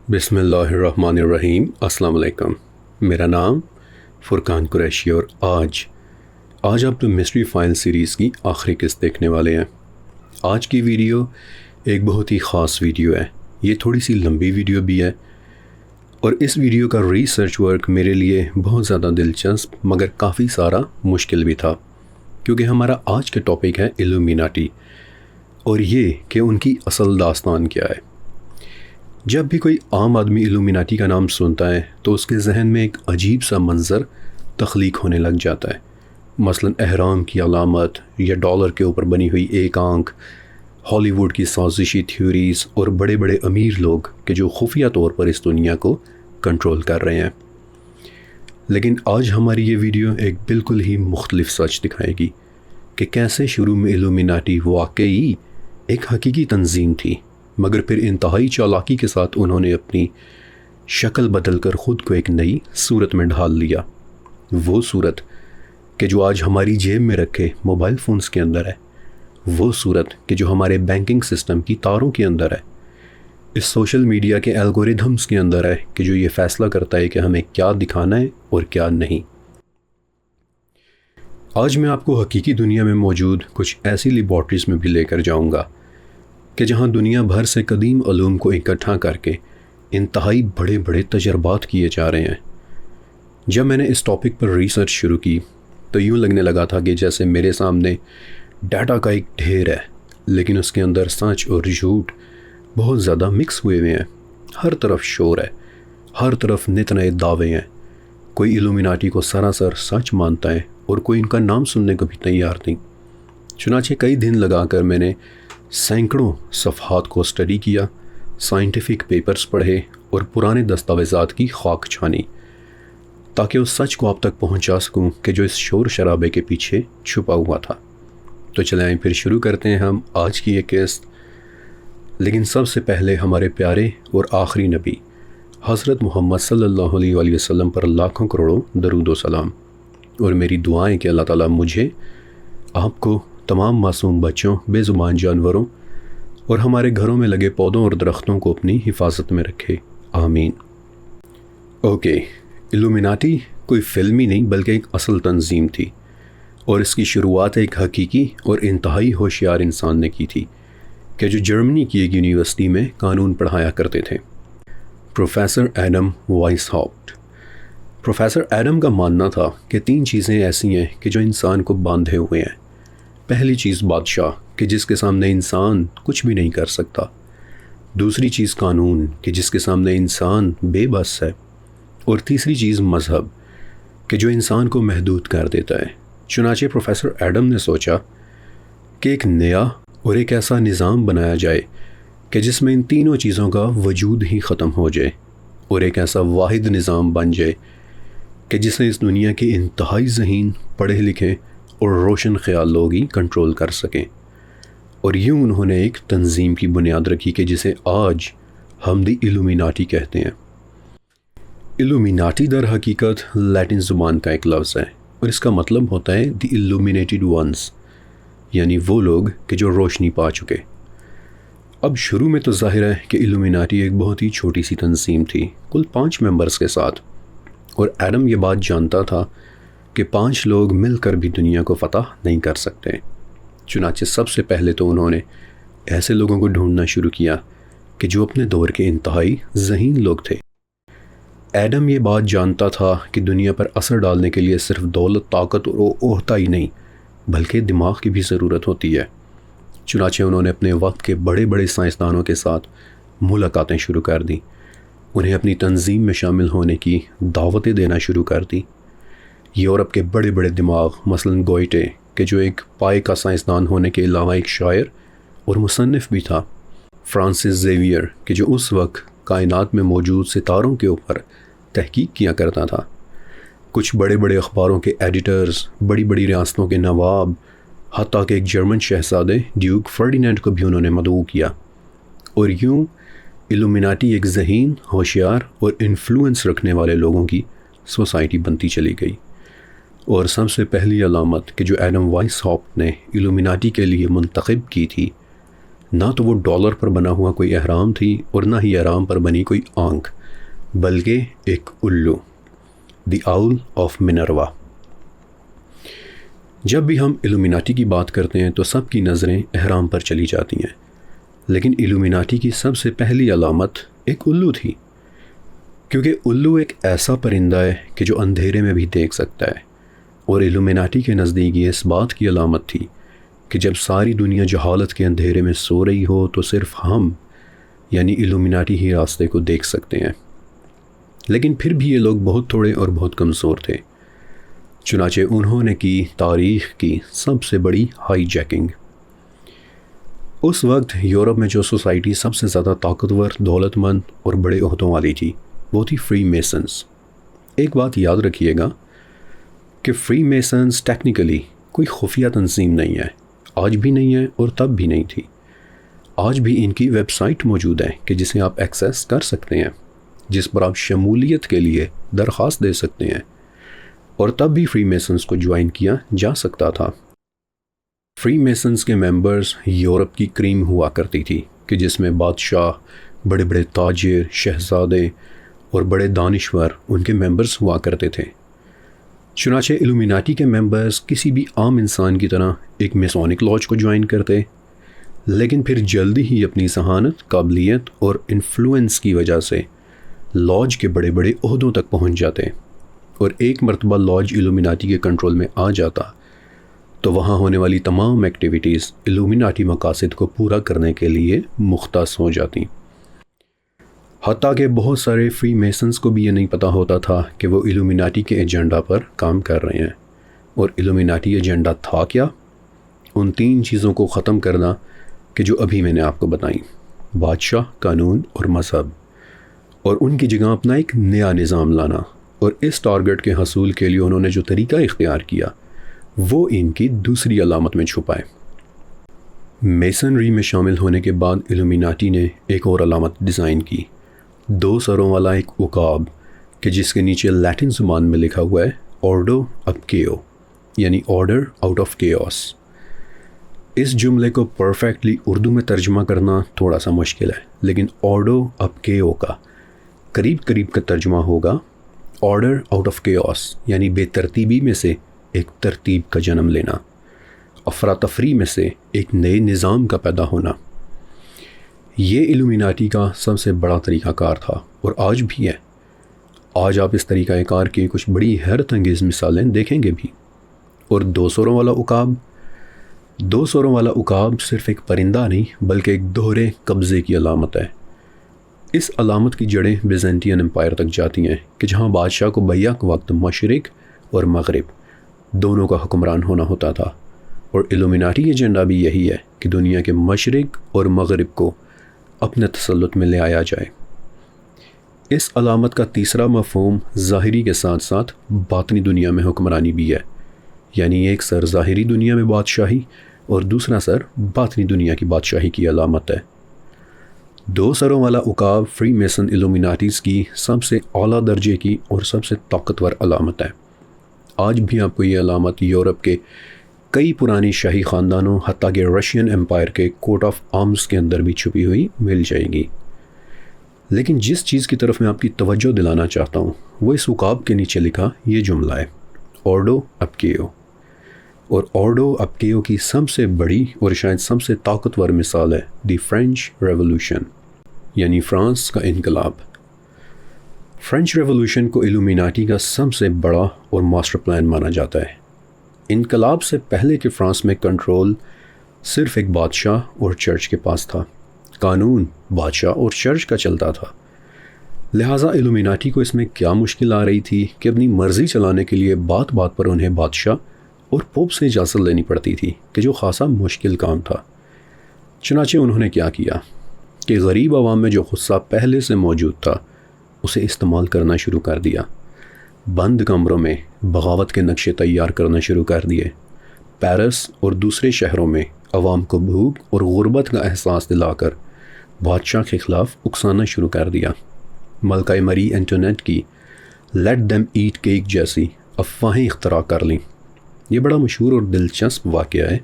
بسم اللہ الرحمن الرحیم۔ السلام علیکم۔ میرا نام فرقان قریشی اور آج آپ تو مسٹری فائل سیریز کی آخری قسط دیکھنے والے ہیں۔ آج کی ویڈیو ایک بہت ہی خاص ویڈیو ہے۔ یہ تھوڑی سی لمبی ویڈیو بھی ہے اور اس ویڈیو کا ریسرچ ورک میرے لیے بہت زیادہ دلچسپ مگر کافی سارا مشکل بھی تھا، کیونکہ ہمارا آج کا ٹاپک ہے ایلومیناٹی اور یہ کہ ان کی اصل داستان کیا ہے۔ جب بھی کوئی عام آدمی ایلومیناٹی کا نام سنتا ہے تو اس کے ذہن میں ایک عجیب سا منظر تخلیق ہونے لگ جاتا ہے، مثلا احرام کی علامت یا ڈالر کے اوپر بنی ہوئی ایک آنکھ، ہالی ووڈ کی سازشی تھیوریز اور بڑے بڑے امیر لوگ کہ جو خفیہ طور پر اس دنیا کو کنٹرول کر رہے ہیں۔ لیکن آج ہماری یہ ویڈیو ایک بالکل ہی مختلف سچ دکھائے گی کہ کیسے شروع میں ایلومیناٹی واقعی ایک حقیقی تنظیم تھی، مگر پھر انتہائی چالاکی کے ساتھ انہوں نے اپنی شکل بدل کر خود کو ایک نئی صورت میں ڈھال لیا۔ وہ صورت کہ جو آج ہماری جیب میں رکھے موبائل فونز کے اندر ہے، وہ صورت کہ جو ہمارے بینکنگ سسٹم کی تاروں کے اندر ہے، اس سوشل میڈیا کے الگوریدھمز کے اندر ہے کہ جو یہ فیصلہ کرتا ہے کہ ہمیں کیا دکھانا ہے اور کیا نہیں۔ آج میں آپ کو حقیقی دنیا میں موجود کچھ ایسی لیبارٹریز میں بھی لے کر جاؤں گا کہ جہاں دنیا بھر سے قدیم علوم کو اکٹھا کر کے انتہائی بڑے بڑے تجربات کیے جا رہے ہیں۔ جب میں نے اس ٹاپک پر ریسرچ شروع کی تو یوں لگنے لگا تھا کہ جیسے میرے سامنے ڈیٹا کا ایک ڈھیر ہے، لیکن اس کے اندر سچ اور جھوٹ بہت زیادہ مکس ہوئے ہیں۔ ہر طرف شور ہے، ہر طرف نت نئے دعوے ہیں۔ کوئی ایلومیناٹی کو سراسر سچ مانتا ہے اور کوئی ان کا نام سننے کو بھی تیار نہیں۔ چنانچہ کئی دن لگا کر میں نے سینکڑوں صفحات کو اسٹڈی کیا، سائنٹیفک پیپرز پڑھے اور پرانے دستاویزات کی خاک چھانی تاکہ اس سچ کو آپ تک پہنچا سکوں کہ جو اس شور شرابے کے پیچھے چھپا ہوا تھا۔ تو چلیں پھر شروع کرتے ہیں ہم آج کی یہ قسط۔ لیکن سب سے پہلے ہمارے پیارے اور آخری نبی حضرت محمد صلی اللہ علیہ وآلہ وسلم پر لاکھوں کروڑوں درود و سلام، اور میری دعائیں کہ اللہ تعالیٰ مجھے، آپ کو، تمام معصوم بچوں، بے زبان جانوروں اور ہمارے گھروں میں لگے پودوں اور درختوں کو اپنی حفاظت میں رکھے، آمین۔ اوکے، ایلومیناٹی کوئی فلم ہی نہیں بلکہ ایک اصل تنظیم تھی، اور اس کی شروعات ایک حقیقی اور انتہائی ہوشیار انسان نے کی تھی کہ جو جرمنی کی ایک یونیورسٹی میں قانون پڑھایا کرتے تھے، پروفیسر ایڈم وائسہاپٹ۔ پروفیسر ایڈم کا ماننا تھا کہ 3 چیزیں ایسی ہیں کہ جو انسان کو باندھے ہوئے ہیں۔ پہلی چیز بادشاہ کہ جس کے سامنے انسان کچھ بھی نہیں کر سکتا، دوسری چیز قانون کہ جس کے سامنے انسان بے بس ہے، اور تیسری چیز مذہب کہ جو انسان کو محدود کر دیتا ہے۔ چنانچہ پروفیسر ایڈم نے سوچا کہ ایک نیا اور ایک ایسا نظام بنایا جائے کہ جس میں ان تینوں چیزوں کا وجود ہی ختم ہو جائے، اور ایک ایسا واحد نظام بن جائے کہ جسے اس دنیا کے انتہائی ذہین، پڑھے لکھے اور روشن خیال لوگ ہی کنٹرول کر سکیں۔ اور یوں انہوں نے ایک تنظیم کی بنیاد رکھی کہ جسے آج ہم دی ایلومیناٹی کہتے ہیں۔ ایلومیناٹی در حقیقت لیٹن زبان کا ایک لفظ ہے اور اس کا مطلب ہوتا ہے دی illuminated ones، یعنی وہ لوگ کہ جو روشنی پا چکے۔ اب شروع میں تو ظاہر ہے کہ ایلومیناٹی ایک بہت ہی چھوٹی سی تنظیم تھی، کل 5 ممبرز کے ساتھ، اور ایڈم یہ بات جانتا تھا کہ 5 لوگ مل کر بھی دنیا کو فتح نہیں کر سکتے۔ چنانچہ سب سے پہلے تو انہوں نے ایسے لوگوں کو ڈھونڈنا شروع کیا کہ جو اپنے دور کے انتہائی ذہین لوگ تھے۔ ایڈم یہ بات جانتا تھا کہ دنیا پر اثر ڈالنے کے لیے صرف دولت، طاقت اور اوہتا ہی نہیں بلکہ دماغ کی بھی ضرورت ہوتی ہے۔ چنانچہ انہوں نے اپنے وقت کے بڑے بڑے سائنسدانوں کے ساتھ ملاقاتیں شروع کر دیں، انہیں اپنی تنظیم میں شامل ہونے کی دعوتیں دینا شروع کر دیں۔ یورپ کے بڑے بڑے دماغ، مثلاً گوئٹے کہ جو ایک پائے کا سائنسدان ہونے کے علاوہ ایک شاعر اور مصنف بھی تھا، فرانسس زیویئر کہ جو اس وقت کائنات میں موجود ستاروں کے اوپر تحقیق کیا کرتا تھا، کچھ بڑے بڑے اخباروں کے ایڈیٹرز، بڑی بڑی ریاستوں کے نواب، حتیٰ کہ ایک جرمن شہزادے ڈیوک فرڈینینڈ کو بھی انہوں نے مدعو کیا۔ اور یوں ایلومیناٹی ایک ذہین، ہوشیار اور انفلوئنس رکھنے والے لوگوں کی سوسائٹی بنتی چلی گئی۔ اور سب سے پہلی علامت کہ جو ایڈم وائسہاپٹ نے ایلومیناٹی کے لیے منتخب کی تھی، نہ تو وہ ڈالر پر بنا ہوا کوئی احرام تھی اور نہ ہی احرام پر بنی کوئی آنکھ، بلکہ ایک الو، دی آؤل آف منروا۔ جب بھی ہم الومیناٹی کی بات کرتے ہیں تو سب کی نظریں احرام پر چلی جاتی ہیں، لیکن الومیناٹی کی سب سے پہلی علامت ایک الو تھی، کیونکہ الو ایک ایسا پرندہ ہے کہ جو اندھیرے میں بھی دیکھ سکتا ہے، اور الومیناٹی کے نزدیک یہ اس بات کی علامت تھی کہ جب ساری دنیا جہالت کے اندھیرے میں سو رہی ہو تو صرف ہم یعنی الومیناٹی ہی راستے کو دیکھ سکتے ہیں۔ لیکن پھر بھی یہ لوگ بہت تھوڑے اور بہت کمزور تھے، چنانچہ انہوں نے کی تاریخ کی سب سے بڑی ہائی جیکنگ۔ اس وقت یورپ میں جو سوسائٹی سب سے زیادہ طاقتور، دولت مند اور بڑے عہدوں والی تھی وہ تھی فری میسنز۔ ایک بات یاد رکھیے گا کہ فری میسنز ٹیکنیکلی کوئی خفیہ تنظیم نہیں ہے، آج بھی نہیں ہے اور تب بھی نہیں تھی۔ آج بھی ان کی ویب سائٹ موجود ہے کہ جسے آپ ایکسیس کر سکتے ہیں، جس پر آپ شمولیت کے لیے درخواست دے سکتے ہیں، اور تب بھی فری میسنز کو جوائن کیا جا سکتا تھا۔ فری میسنز کے ممبرز یورپ کی کریم ہوا کرتی تھی کہ جس میں بادشاہ، بڑے بڑے تاجر، شہزادے اور بڑے دانشور ان کے ممبرز ہوا کرتے تھے۔ چنانچہ الومیناٹی کے ممبرز کسی بھی عام انسان کی طرح ایک میسونک لاج کو جوائن کرتے، لیکن پھر جلدی ہی اپنی ذہانت، قابلیت اور انفلوئنس کی وجہ سے لاج کے بڑے بڑے عہدوں تک پہنچ جاتے، اور ایک مرتبہ لاج الومیناٹی کے کنٹرول میں آ جاتا تو وہاں ہونے والی تمام ایکٹیویٹیز الومیناٹی مقاصد کو پورا کرنے کے لیے مختص ہو جاتی۔ حتیٰ کہ بہت سارے فری میسنز کو بھی یہ نہیں پتہ ہوتا تھا کہ وہ الومیناٹی کے ایجنڈا پر کام کر رہے ہیں، اور الومیناٹی ایجنڈا تھا کیا؟ ان 3 چیزوں کو ختم کرنا کہ جو ابھی میں نے آپ کو بتائیں: بادشاہ، قانون اور مذہب، اور ان کی جگہ اپنا ایک نیا نظام لانا۔ اور اس ٹارگٹ کے حصول کے لیے انہوں نے جو طریقہ اختیار کیا وہ ان کی دوسری علامت میں چھپا ہے۔ میسنری میں شامل ہونے کے بعد الومیناٹی نے ایک اور علامت ڈیزائن کی، 2 سروں والا ایک عقاب کہ جس کے نیچے لیٹن زبان میں لکھا ہوا ہے آرڈو اب کیو، یعنی آرڈر آؤٹ آف کیوس۔ اس جملے کو پرفیکٹلی اردو میں ترجمہ کرنا تھوڑا سا مشکل ہے، لیکن آرڈو اب کیو کا قریب قریب کا ترجمہ ہوگا آرڈر آؤٹ آف کیوس، یعنی بے ترتیبی میں سے ایک ترتیب کا جنم لینا، افراتفری میں سے ایک نئے نظام کا پیدا ہونا۔ یہ الومیناٹی کا سب سے بڑا طریقہ کار تھا اور آج بھی ہے۔ آج آپ اس طریقہ کار کی کچھ بڑی حیرت انگیز مثالیں دیکھیں گے بھی۔ اور 2 سروں والا عقاب، 2 سروں والا عقاب صرف ایک پرندہ نہیں بلکہ ایک دوہرے قبضے کی علامت ہے۔ اس علامت کی جڑیں بیزنٹین امپائر تک جاتی ہیں کہ جہاں بادشاہ کو بیک وقت مشرق اور مغرب دونوں کا حکمران ہونا ہوتا تھا، اور الومیناٹی ایجنڈا بھی یہی ہے کہ دنیا کے مشرق اور مغرب کو اپنے تسلط میں لے آیا جائے۔ اس علامت کا تیسرا مفہوم ظاہری کے ساتھ ساتھ باطنی دنیا میں حکمرانی بھی ہے، یعنی ایک سر ظاہری دنیا میں بادشاہی اور دوسرا سر باطنی دنیا کی بادشاہی کی علامت ہے۔ 2 سروں والا عقاب فری میسن الومیناٹیز کی سب سے اعلیٰ درجے کی اور سب سے طاقتور علامت ہے۔ آج بھی آپ کو یہ علامت یورپ کے کئی پرانی شاہی خاندانوں، حتیٰ کہ رشین امپائر کے کوٹ آف آرمز کے اندر بھی چھپی ہوئی مل جائے گی۔ لیکن جس چیز کی طرف میں آپ کی توجہ دلانا چاہتا ہوں وہ اس عقاب کے نیچے لکھا یہ جملہ ہے، آرڈو اب کیو۔ اور آرڈو اب کیو کی سب سے بڑی اور شاید سب سے طاقتور مثال ہے دی فرینچ ریولوشن، یعنی فرانس کا انقلاب۔ فرینچ ریولوشن کو الومیناٹی کا سب سے بڑا اور ماسٹر پلان مانا جاتا ہے۔ انقلاب سے پہلے کے فرانس میں کنٹرول صرف ایک بادشاہ اور چرچ کے پاس تھا، قانون بادشاہ اور چرچ کا چلتا تھا، لہٰذا الومیناٹی کو اس میں کیا مشکل آ رہی تھی کہ اپنی مرضی چلانے کے لیے بات بات پر انہیں بادشاہ اور پوپ سے اجازت لینی پڑتی تھی، کہ جو خاصا مشکل کام تھا۔ چنانچہ انہوں نے کیا کیا کہ غریب عوام میں جو غصہ پہلے سے موجود تھا اسے استعمال کرنا شروع کر دیا، بند کمروں میں بغاوت کے نقشے تیار کرنا شروع کر دیے، پیرس اور دوسرے شہروں میں عوام کو بھوک اور غربت کا احساس دلا کر بادشاہ کے خلاف اکسانا شروع کر دیا۔ ملکہ مری اینٹونیٹ کی لیٹ دیم ایٹ کیک جیسی افواہیں اختراع کر لیں۔ یہ بڑا مشہور اور دلچسپ واقعہ ہے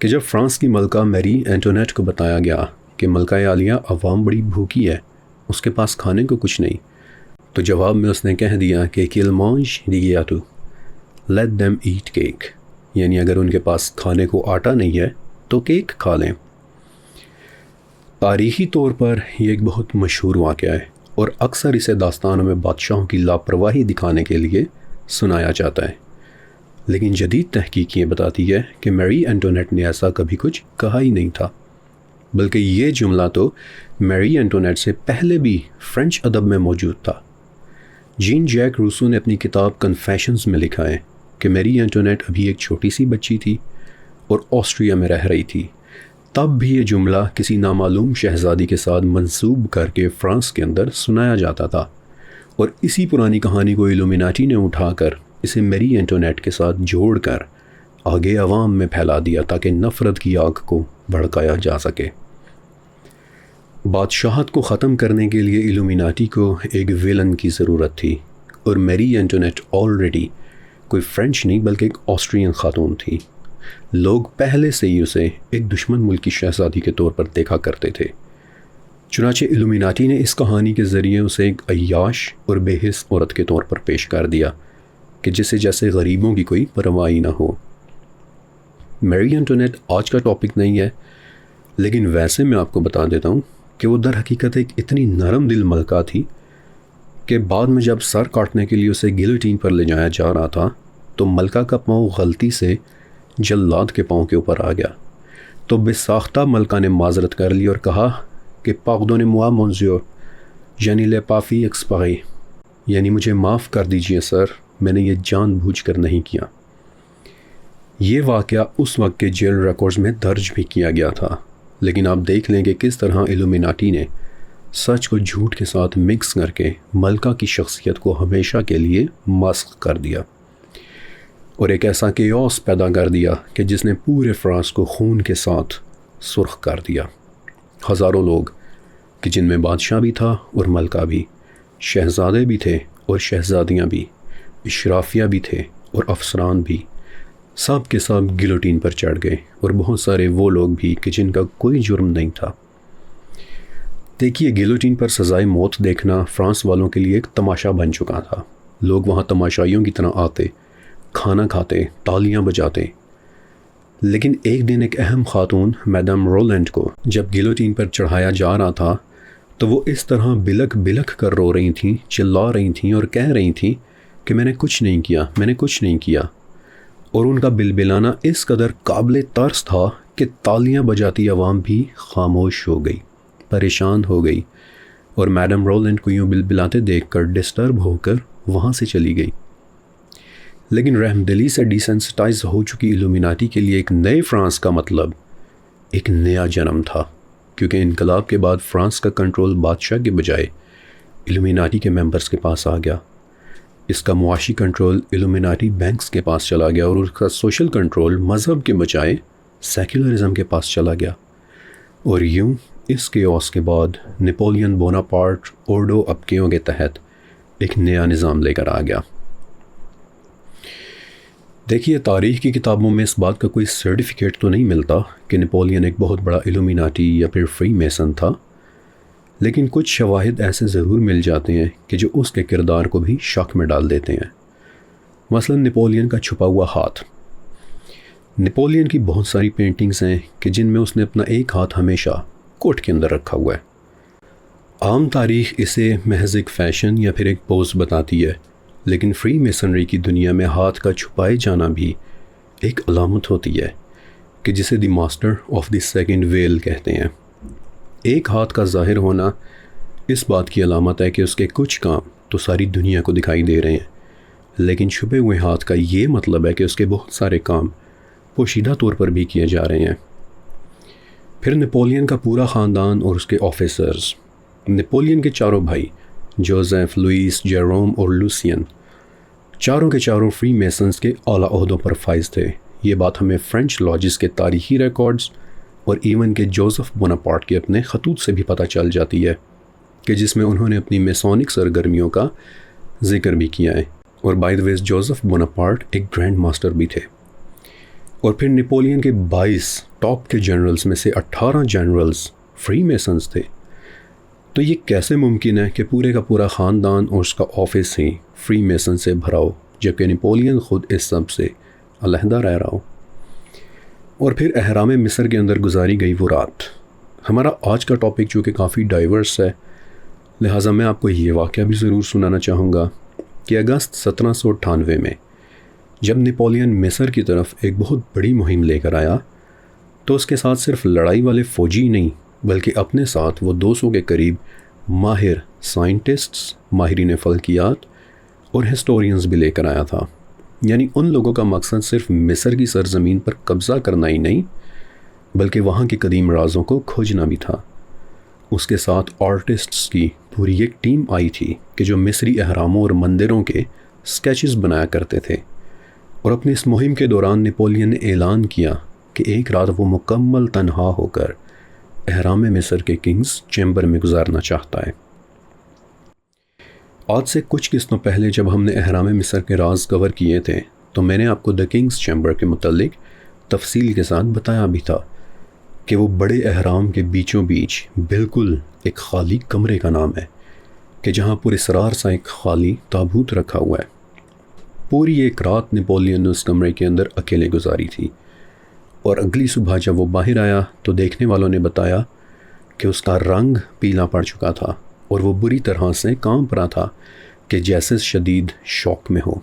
کہ کہ جب فرانس کی ملکہ میری اینٹونیٹ کو بتایا گیا کہ ملکہ عالیہ عوام بڑی بھوکی ہے، اس کے پاس کھانے کو کچھ نہیں، تو جواب میں اس نے کہہ دیا کہ کل مانج دیا تو لیٹ دیم ایٹ کیک، یعنی اگر ان کے پاس کھانے کو آٹا نہیں ہے تو کیک کھا لیں۔ تاریخی طور پر یہ ایک بہت مشہور واقعہ ہے اور اکثر اسے داستانوں میں بادشاہوں کی لاپرواہی دکھانے کے لیے سنایا جاتا ہے، لیکن جدید تحقیق یہ بتاتی ہے کہ میری اینٹونیٹ نے ایسا کبھی کچھ کہا ہی نہیں تھا، بلکہ یہ جملہ تو میری اینٹونیٹ سے پہلے بھی فرینچ ادب میں موجود تھا۔ جین جیک روسو نے اپنی کتاب کنفیشنز میں لکھا ہے کہ میری اینٹونیٹ ابھی ایک چھوٹی سی بچی تھی اور آسٹریا میں رہ رہی تھی، تب بھی یہ جملہ کسی نامعلوم شہزادی کے ساتھ منسوب کر کے فرانس کے اندر سنایا جاتا تھا، اور اسی پرانی کہانی کو ایلومیناٹی نے اٹھا کر اسے میری اینٹونیٹ کے ساتھ جوڑ کر آگے عوام میں پھیلا دیا تاکہ نفرت کی آگ کو بھڑکایا جا سکے۔ بادشاہت کو ختم کرنے کے لیے ایلومیناٹی کو ایک ویلن کی ضرورت تھی، اور میری اینٹونیٹ آلریڈی کوئی فرینچ نہیں بلکہ ایک آسٹرین خاتون تھی۔ لوگ پہلے سے ہی اسے ایک دشمن ملک کی شہزادی کے طور پر دیکھا کرتے تھے، چنانچہ ایلومیناٹی نے اس کہانی کے ذریعے اسے ایک عیاش اور بے حس عورت کے طور پر پیش کر دیا کہ جسے جیسے غریبوں کی کوئی پرواہ نہ ہو۔ میری اینٹونیٹ آج کا ٹاپک نہیں ہے، لیکن ویسے میں آپ کو بتا دیتا ہوں کہ وہ در حقیقت ایک اتنی نرم دل ملکہ تھی کہ بعد میں جب سر کاٹنے کے لیے اسے گلوٹین پر لے جایا جا رہا تھا تو ملکہ کا پاؤں غلطی سے جلاد کے پاؤں کے اوپر آ گیا، تو بے ساختہ ملکہ نے معذرت کر لی اور کہا کہ پاردونez-moi monsieur یعنی لے پافی ایکسپارے، یعنی مجھے معاف کر دیجئے سر، میں نے یہ جان بوجھ کر نہیں کیا۔ یہ واقعہ اس وقت کے جیل ریکارڈز میں درج بھی کیا گیا تھا، لیکن آپ دیکھ لیں کہ کس طرح ایلومیناٹی نے سچ کو جھوٹ کے ساتھ مکس کر کے ملکہ کی شخصیت کو ہمیشہ کے لیے مسخ کر دیا، اور ایک ایسا کیوس پیدا کر دیا کہ جس نے پورے فرانس کو خون کے ساتھ سرخ کر دیا۔ ہزاروں لوگ کہ جن میں بادشاہ بھی تھا اور ملکہ بھی، شہزادے بھی تھے اور شہزادیاں بھی، اشرافیہ بھی تھے اور افسران بھی، سب کے سب گلوٹین پر چڑھ گئے، اور بہت سارے وہ لوگ بھی کہ جن کا کوئی جرم نہیں تھا۔ دیکھیے، گلوٹین پر سزائے موت دیکھنا فرانس والوں کے لیے ایک تماشا بن چکا تھا۔ لوگ وہاں تماشائیوں کی طرح آتے، کھانا کھاتے، تالیاں بجاتے، لیکن ایک دن ایک اہم خاتون میڈم رولینڈ کو جب گلوٹین پر چڑھایا جا رہا تھا تو وہ اس طرح بلک بلک کر رو رہی تھیں، چلا رہی تھیں اور کہہ رہی تھیں کہ میں نے کچھ نہیں کیا، میں نے کچھ نہیں کیا، اور ان کا بلبلانا اس قدر قابل ترس تھا کہ تالیاں بجاتی عوام بھی خاموش ہو گئی، پریشان ہو گئی، اور میڈم رولینڈ کو یوں بلبلاتے دیکھ کر ڈسٹرب ہو کر وہاں سے چلی گئی۔ لیکن رحم دلی سے ڈیسنسٹائز ہو چکی ایلومیناٹی کے لیے ایک نئے فرانس کا مطلب ایک نیا جنم تھا، کیونکہ انقلاب کے بعد فرانس کا کنٹرول بادشاہ کے بجائے ایلومیناٹی کے ممبرز کے پاس آ گیا۔ اس کا معاشی کنٹرول ایلومیناٹی بینکس کے پاس چلا گیا، اور اس کا سوشل کنٹرول مذہب کے بجائے سیکولرزم کے پاس چلا گیا، اور یوں اس کیوس کے بعد نپولین بوناپارٹ اوردو ابکیوں کے تحت ایک نیا نظام لے کر آ گیا۔ دیکھیے، تاریخ کی کتابوں میں اس بات کا کوئی سرٹیفکیٹ تو نہیں ملتا کہ نپولین ایک بہت بڑا ایلومیناٹی یا پھر فری میسن تھا، لیکن کچھ شواہد ایسے ضرور مل جاتے ہیں کہ جو اس کے کردار کو بھی شک میں ڈال دیتے ہیں۔ مثلا نپولین کا چھپا ہوا ہاتھ۔ نپولین کی بہت ساری پینٹنگز ہیں کہ جن میں اس نے اپنا ایک ہاتھ ہمیشہ کوٹ کے اندر رکھا ہوا ہے۔ عام تاریخ اسے محض ایک فیشن یا پھر ایک پوز بتاتی ہے، لیکن فری میسنری کی دنیا میں ہاتھ کا چھپائے جانا بھی ایک علامت ہوتی ہے کہ جسے the master of the second wheel کہتے ہیں۔ ایک ہاتھ کا ظاہر ہونا اس بات کی علامت ہے کہ اس کے کچھ کام تو ساری دنیا کو دکھائی دے رہے ہیں، لیکن چھپے ہوئے ہاتھ کا یہ مطلب ہے کہ اس کے بہت سارے کام پوشیدہ طور پر بھی کیے جا رہے ہیں۔ پھر نپولین کا پورا خاندان اور اس کے آفیسرز۔ نپولین کے چاروں بھائی جوزف، لوئیس، جیروم اور لوسین، چاروں کے چاروں فری میسنز کے اعلیٰ عہدوں پر فائز تھے۔ یہ بات ہمیں فرینچ لاجز کے تاریخی ریکارڈز اور ایون کے جوزف بوناپارٹ کے اپنے خطوط سے بھی پتہ چل جاتی ہے کہ جس میں انہوں نے اپنی میسونک سرگرمیوں کا ذکر بھی کیا ہے۔ اور by the way Joseph Bonaparte ایک گرینڈ ماسٹر بھی تھے۔ اور پھر نپولین کے 22 ٹاپ کے جنرلز میں سے 18 جنرلز فری میسنز تھے۔ تو یہ کیسے ممکن ہے کہ پورے کا پورا خاندان اور اس کا آفس ہی فری میسن سے بھرا ہو، جبکہ نپولین خود اس سب سے علیحدہ رہ رہا ہو؟ اور پھر اہرام مصر کے اندر گزاری گئی وہ رات۔ ہمارا آج کا ٹاپک جو کہ کافی ڈائیورس ہے، لہٰذا میں آپ کو یہ واقعہ بھی ضرور سنانا چاہوں گا کہ اگست 1798 میں جب نپولین مصر کی طرف ایک بہت بڑی مہم لے کر آیا تو اس کے ساتھ صرف لڑائی والے فوجی نہیں بلکہ اپنے ساتھ وہ 200 کے قریب ماہر سائنٹسٹس، ماہرین فلکیات اور ہسٹورینز بھی لے کر آیا تھا۔ یعنی ان لوگوں کا مقصد صرف مصر کی سرزمین پر قبضہ کرنا ہی نہیں بلکہ وہاں کے قدیم رازوں کو کھوجنا بھی تھا۔ اس کے ساتھ آرٹسٹس کی پوری ایک ٹیم آئی تھی کہ جو مصری اہراموں اور مندروں کے سکیچز بنایا کرتے تھے، اور اپنی اس مہم کے دوران نپولین نے اعلان کیا کہ ایک رات وہ مکمل تنہا ہو کر اہرام مصر کے کنگز چیمبر میں گزارنا چاہتا ہے۔ آج سے کچھ قسطوں پہلے جب ہم نے اہرام مصر کے راز کور کیے تھے تو میں نے آپ کو دا کنگز چیمبر کے متعلق تفصیل کے ساتھ بتایا بھی تھا کہ وہ بڑے اہرام کے بیچوں بیچ بالکل ایک خالی کمرے کا نام ہے کہ جہاں پر اسرار سا ایک خالی تابوت رکھا ہوا ہے۔ پوری ایک رات نپولین نے اس کمرے کے اندر اکیلے گزاری تھی، اور اگلی صبح جب وہ باہر آیا تو دیکھنے والوں نے بتایا کہ اس کا رنگ پیلا پڑ چکا تھا اور وہ بری طرح سے کانپ رہا تھا کہ جیسے شدید شوق میں ہو۔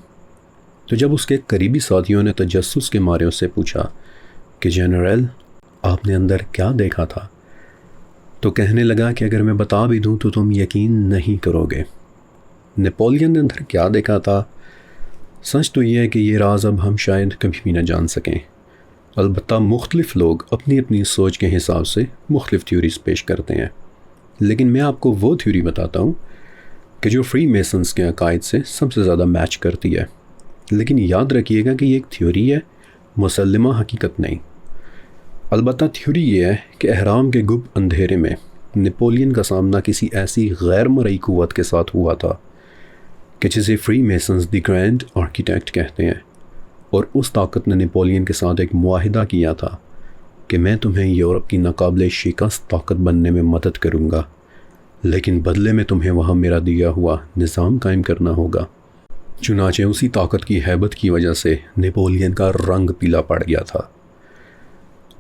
تو جب اس کے قریبی ساتھیوں نے تجسس کے مارے اس سے پوچھا کہ جنرل، آپ نے اندر کیا دیکھا تھا؟ تو کہنے لگا کہ اگر میں بتا بھی دوں تو تم یقین نہیں کرو گے۔ نپولین نے اندر کیا دیکھا تھا؟ سچ تو یہ ہے کہ یہ راز اب ہم شاید کبھی بھی نہ جان سکیں۔ البتہ مختلف لوگ اپنی اپنی سوچ کے حساب سے مختلف تھیوریز پیش کرتے ہیں، لیکن میں آپ کو وہ تھیوری بتاتا ہوں کہ جو فری میسنز کے عقائد سے سب سے زیادہ میچ کرتی ہے۔ لیکن یاد رکھیے گا کہ یہ ایک تھیوری ہے، مسلمہ حقیقت نہیں۔ البتہ تھیوری یہ ہے کہ اہرام کے گپ اندھیرے میں نپولین کا سامنا کسی ایسی غیر مرئی قوت کے ساتھ ہوا تھا کہ جسے فری میسنز دی گرینڈ آرکیٹیکٹ کہتے ہیں، اور اس طاقت نے نپولین کے ساتھ ایک معاہدہ کیا تھا کہ میں تمہیں یورپ کی ناقابل شکست طاقت بننے میں مدد کروں گا، لیکن بدلے میں تمہیں وہاں میرا دیا ہوا نظام قائم کرنا ہوگا۔ چنانچہ اسی طاقت کی ہیبت کی وجہ سے نپولین کا رنگ پیلا پڑ گیا تھا۔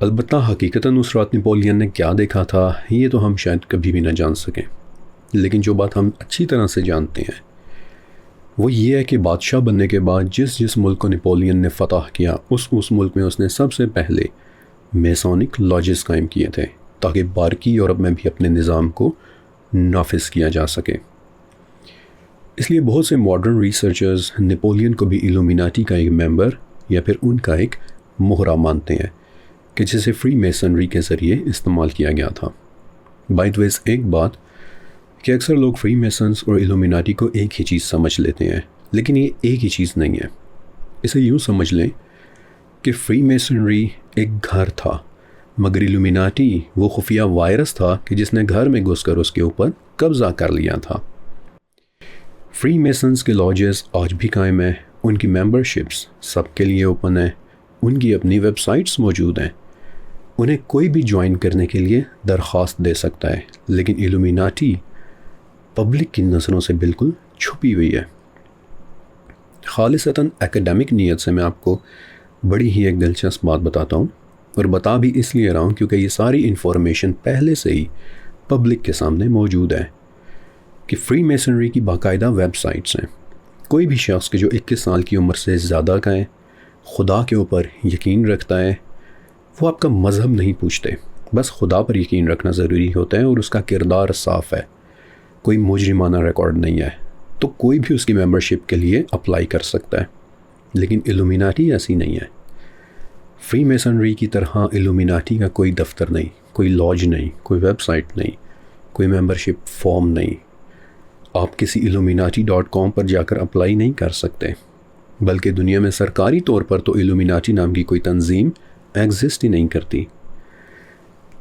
البتہ حقیقتاً اس رات نپولین نے کیا دیکھا تھا یہ تو ہم شاید کبھی بھی نہ جان سکیں، لیکن جو بات ہم اچھی طرح سے جانتے ہیں وہ یہ ہے کہ بادشاہ بننے کے بعد جس ملک کو نپولین نے فتح کیا اس ملک میں اس نے سب سے پہلے میسونک لاجز قائم کیے تھے تاکہ باقی یورپ میں بھی اپنے نظام کو نافذ کیا جا سکے۔ اس لیے بہت سے ماڈرن ریسرچرز نپولین کو بھی ایلومیناٹی کا ایک ممبر یا پھر ان کا ایک مہرہ مانتے ہیں کہ جسے فری میسنری کے ذریعے استعمال کیا گیا تھا۔ بائی دا ویز ایک بات کہ اکثر لوگ فری میسنز اور ایلومیناٹی کو ایک ہی چیز سمجھ لیتے ہیں، لیکن یہ ایک ہی چیز نہیں ہے۔ اسے یوں سمجھ لیں کہ فری میسنری ایک گھر تھا، مگر ایلومیناٹی وہ خفیہ وائرس تھا کہ جس نے گھر میں گھس کر اس کے اوپر قبضہ کر لیا تھا۔ فری میسنز کے لاجز آج بھی قائم ہیں، ان کی ممبرشپس سب کے لیے اوپن ہیں، ان کی اپنی ویب سائٹس موجود ہیں، انہیں کوئی بھی جوائن کرنے کے لیے درخواست دے سکتا ہے، لیکن ایلومیناٹی پبلک کی نظروں سے بالکل چھپی ہوئی ہے۔ خالصتاً ایکیڈیمک نیت سے میں آپ کو بڑی ہی ایک دلچسپ بات بتاتا ہوں، اور بتا بھی اس لیے رہا ہوں کیونکہ یہ ساری انفارمیشن پہلے سے ہی پبلک کے سامنے موجود ہے کہ فری میسنری کی باقاعدہ ویب سائٹس ہیں۔ کوئی بھی شخص کہ جو 21 سال کی عمر سے زیادہ کا ہے، خدا کے اوپر یقین رکھتا ہے، وہ آپ کا مذہب نہیں پوچھتے، بس خدا پر یقین رکھنا ضروری ہوتا ہے اور اس کا کردار صاف ہے، کوئی مجرمانہ ریکارڈ نہیں ہے، تو کوئی بھی اس کی ممبرشپ کے لیے اپلائی کر سکتا ہے۔ لیکن ایلومیناٹی ایسی نہیں ہے۔ فری میسنری کی طرح ایلومیناٹی کا کوئی دفتر نہیں، کوئی لاج نہیں، کوئی ویب سائٹ نہیں، کوئی ممبرشپ فارم نہیں۔ آپ کسی illuminati.com پر جا کر اپلائی نہیں کر سکتے، بلکہ دنیا میں سرکاری طور پر تو ایلومیناٹی نام کی کوئی تنظیم ایگزسٹ ہی نہیں کرتی۔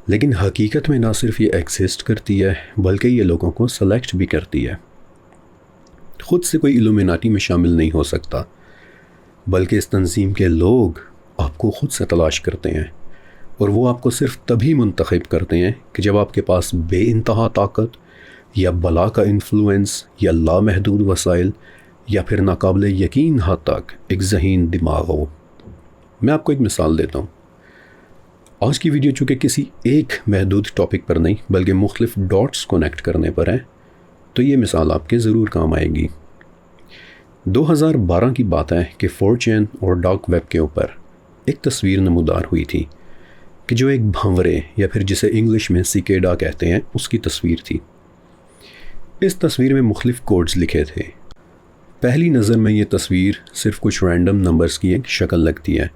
لیکن حقیقت میں نہ صرف یہ ایگزسٹ کرتی ہے بلکہ یہ لوگوں کو سلیکٹ بھی کرتی ہے۔ خود سے کوئی ایلومیناٹی میں شامل نہیں ہو سکتا، بلکہ اس تنظیم کے لوگ آپ کو خود سے تلاش کرتے ہیں، اور وہ آپ کو صرف تبھی منتخب کرتے ہیں کہ جب آپ کے پاس بے انتہا طاقت یا بلا کا انفلوئنس یا لامحدود وسائل یا پھر ناقابل یقین حد تک ایک ذہین دماغ ہو۔ میں آپ کو ایک مثال دیتا ہوں۔ آج کی ویڈیو چونکہ کسی ایک محدود ٹاپک پر نہیں بلکہ مختلف ڈاٹس کنیکٹ کرنے پر ہے، تو یہ مثال آپ کے ضرور کام آئے گی۔ 2012 کی بات ہے کہ 4chan اور ڈارک ویب کے اوپر ایک تصویر نمودار ہوئی تھی کہ جو ایک بھنورے یا پھر جسے انگلش میں سکیڈا کہتے ہیں اس کی تصویر تھی۔ اس تصویر میں مختلف کوڈز لکھے تھے۔ پہلی نظر میں یہ تصویر صرف کچھ رینڈم نمبرز کی ایک شکل لگتی ہے،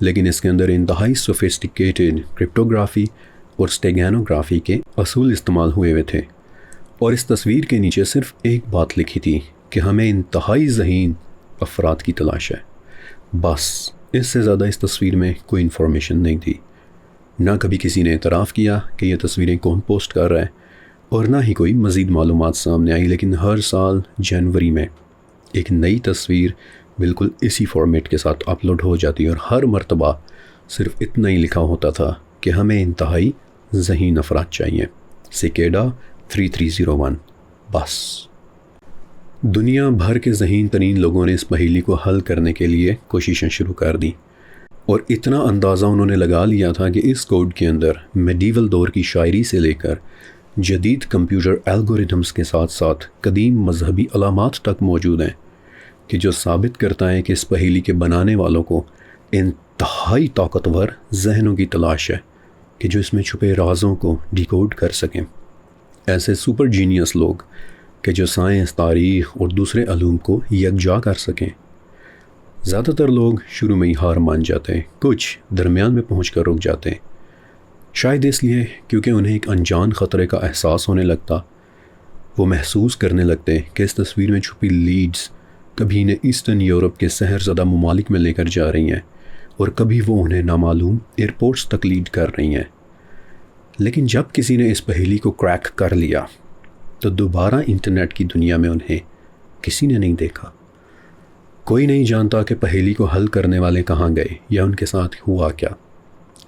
لیکن اس کے اندر انتہائی سوفسٹیکیٹڈ کرپٹوگرافی اور اسٹیگانوگرافی کے اصول استعمال ہوئے ہوئے تھے، اور اس تصویر کے نیچے صرف ایک بات لکھی تھی کہ ہمیں انتہائی ذہین افراد کی تلاش ہے۔ بس اس سے زیادہ اس تصویر میں کوئی انفارمیشن نہیں تھی۔ نہ کبھی کسی نے اعتراف کیا کہ یہ تصویریں کون پوسٹ کر رہا ہے، اور نہ ہی کوئی مزید معلومات سامنے آئی، لیکن ہر سال جنوری میں ایک نئی تصویر بالکل اسی فارمیٹ کے ساتھ اپلوڈ ہو جاتی، اور ہر مرتبہ صرف اتنا ہی لکھا ہوتا تھا کہ ہمیں انتہائی ذہین افراد چاہیے، سکیڈا 3301۔ بس دنیا بھر کے ذہین ترین لوگوں نے اس پہیلی کو حل کرنے کے لیے کوششیں شروع کر دیں، اور اتنا اندازہ انہوں نے لگا لیا تھا کہ اس کوڈ کے اندر میڈیول دور کی شاعری سے لے کر جدید کمپیوٹر الگوریتھمز کے ساتھ ساتھ قدیم مذہبی علامات تک موجود ہیں، کہ جو ثابت کرتا ہے کہ اس پہیلی کے بنانے والوں کو انتہائی طاقتور ذہنوں کی تلاش ہے کہ جو اس میں چھپے رازوں کو ڈیکوڈ کر سکیں۔ ایسے سپر جینیس لوگ کہ جو سائنس، تاریخ اور دوسرے علوم کو یکجا کر سکیں۔ زیادہ تر لوگ شروع میں ہی ہار مان جاتے ہیں، کچھ درمیان میں پہنچ کر رک جاتے ہیں، شاید اس لیے کیونکہ انہیں ایک انجان خطرے کا احساس ہونے لگتا۔ وہ محسوس کرنے لگتے کہ اس تصویر میں چھپی لیڈز کبھی انہیں ایسٹرن یورپ کے سحر زدہ ممالک میں لے کر جا رہی ہیں، اور کبھی وہ انہیں نامعلوم ایئرپورٹس تک لیڈ کر رہی ہیں۔ لیکن جب کسی نے اس پہیلی کو کریک کر لیا تو دوبارہ انٹرنیٹ کی دنیا میں انہیں کسی نے نہیں دیکھا۔ کوئی نہیں جانتا کہ پہیلی کو حل کرنے والے کہاں گئے یا ان کے ساتھ ہوا کیا۔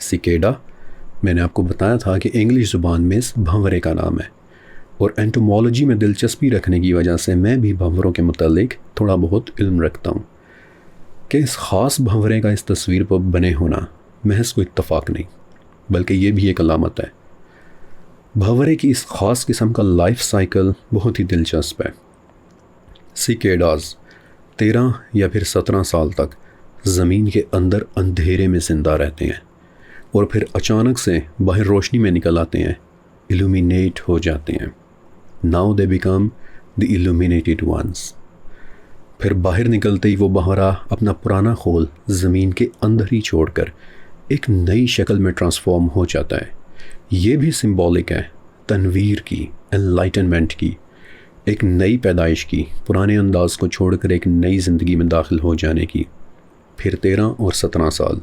سکیڈا، میں نے آپ کو بتایا تھا کہ انگلش زبان میں اس بھنورے کا نام ہے، اور انٹومولوجی میں دلچسپی رکھنے کی وجہ سے میں بھی بھنوروں کے متعلق تھوڑا بہت علم رکھتا ہوں، کہ اس خاص بھنورے کا اس تصویر پر بنے ہونا محض کوئی اتفاق نہیں بلکہ یہ بھی ایک علامت ہے۔ بھنورے کی اس خاص قسم کا لائف سائیکل بہت ہی دلچسپ ہے۔ سکیڈاز 13 یا پھر 17 سال تک زمین کے اندر اندھیرے میں زندہ رہتے ہیں، اور پھر اچانک سے باہر روشنی میں نکل آتے ہیں، illuminate ہو جاتے ہیں۔ Now they become the illuminated ones۔ پھر باہر نکلتے ہی وہ بھنورا اپنا پرانا خول زمین کے اندر ہی چھوڑ کر ایک نئی شکل میں ٹرانسفارم ہو جاتا ہے۔ یہ بھی سمبولک ہے تنویر کی، انلائٹنمنٹ کی، ایک نئی پیدائش کی، پرانے انداز کو چھوڑ کر ایک نئی زندگی میں داخل ہو جانے کی۔ پھر 13 اور 17 سال،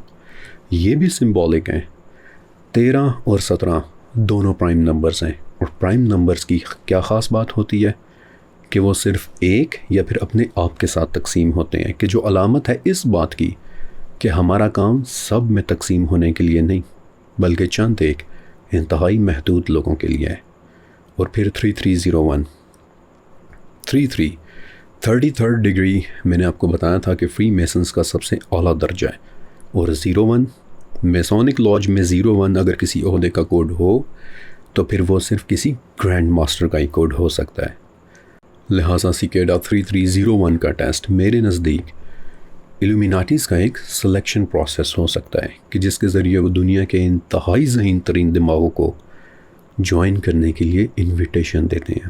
یہ بھی سمبولک ہیں۔ 13 اور 17 دونوں پرائم نمبرز ہیں، اور پرائم نمبرز کی کیا خاص بات ہوتی ہے کہ وہ صرف ایک یا پھر اپنے آپ کے ساتھ تقسیم ہوتے ہیں، کہ جو علامت ہے اس بات کی کہ ہمارا کام سب میں تقسیم ہونے کے لیے نہیں بلکہ چند ایک انتہائی محدود لوگوں کے لیے ہے۔ اور پھر 3301، 33rd ڈگری میں نے آپ کو بتایا تھا کہ فری میسنز کا سب سے اعلیٰ درجہ ہے، اور 01 میسونک لاج میں 01 اگر کسی عہدے کا کوڈ ہو تو پھر وہ صرف کسی گرینڈ ماسٹر کا ہی کوڈ ہو سکتا ہے۔ لہٰذا سکیڈا 3301 کا ٹیسٹ میرے نزدیک ایلومیناٹیز کا ایک سلیکشن پروسیس ہو سکتا ہے، کہ جس کے ذریعے وہ دنیا کے انتہائی ذہین ترین دماغوں کو جوائن کرنے کے لیے انویٹیشن دیتے ہیں۔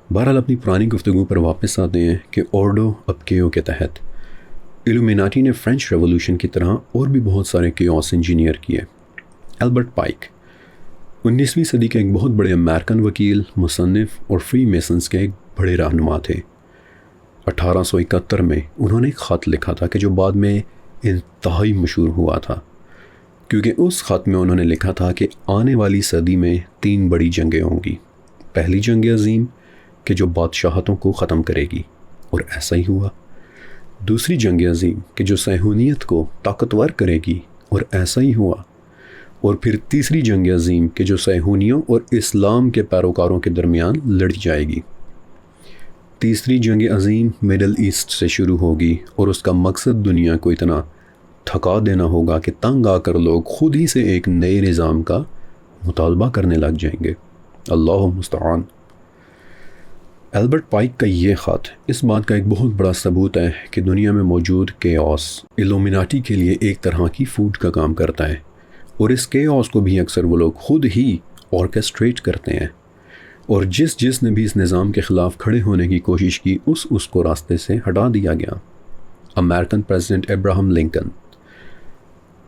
بہرحال اپنی پرانی گفتگو پر واپس آتے ہیں کہ آرڈو اب کیو کے تحت ایلومیناٹی نے فرینچ ریولوشن کی طرح اور بھی بہت سارے کیوس انجینئر کیے۔ البرٹ پائک 19ویں صدی کے ایک بہت بڑے امریکن وکیل، مصنف اور فری میسنز کے ایک بڑے رہنما تھے۔ 1871 میں انہوں نے ایک خط لکھا تھا کہ جو بعد میں انتہائی مشہور ہوا تھا، کیونکہ اس خط میں انہوں نے لکھا تھا کہ آنے والی صدی میں 3 بڑی جنگیں ہوں گی۔ پہلی جنگ عظیم کہ جو بادشاہتوں کو ختم کرے گی، اور ایسا ہی ہوا۔ دوسری جنگ عظیم کہ جو صہیونیت کو طاقتور کرے گی، اور ایسا ہی ہوا۔ اور پھر تیسری جنگ عظیم کہ جو صہیونیوں اور اسلام کے پیروکاروں کے درمیان لڑی جائے گی۔ تیسری جنگ عظیم مڈل ایسٹ سے شروع ہوگی، اور اس کا مقصد دنیا کو اتنا تھکا دینا ہوگا کہ تنگ آ کر لوگ خود ہی سے ایک نئے نظام کا مطالبہ کرنے لگ جائیں گے۔ اللہ مستعان۔ البرٹ پائک کا یہ خط اس بات کا ایک بہت بڑا ثبوت ہے کہ دنیا میں موجود کیوس ایلومیناٹی کے لیے ایک طرح کی فوڈ کا کام کرتا ہے، اور اس کیوس کو بھی اکثر وہ لوگ خود ہی آرکیسٹریٹ کرتے ہیں، اور جس نے بھی اس نظام کے خلاف کھڑے ہونے کی کوشش کی اس کو راستے سے ہٹا دیا گیا۔ امریکن پریزیڈنٹ ابراہم لنکن،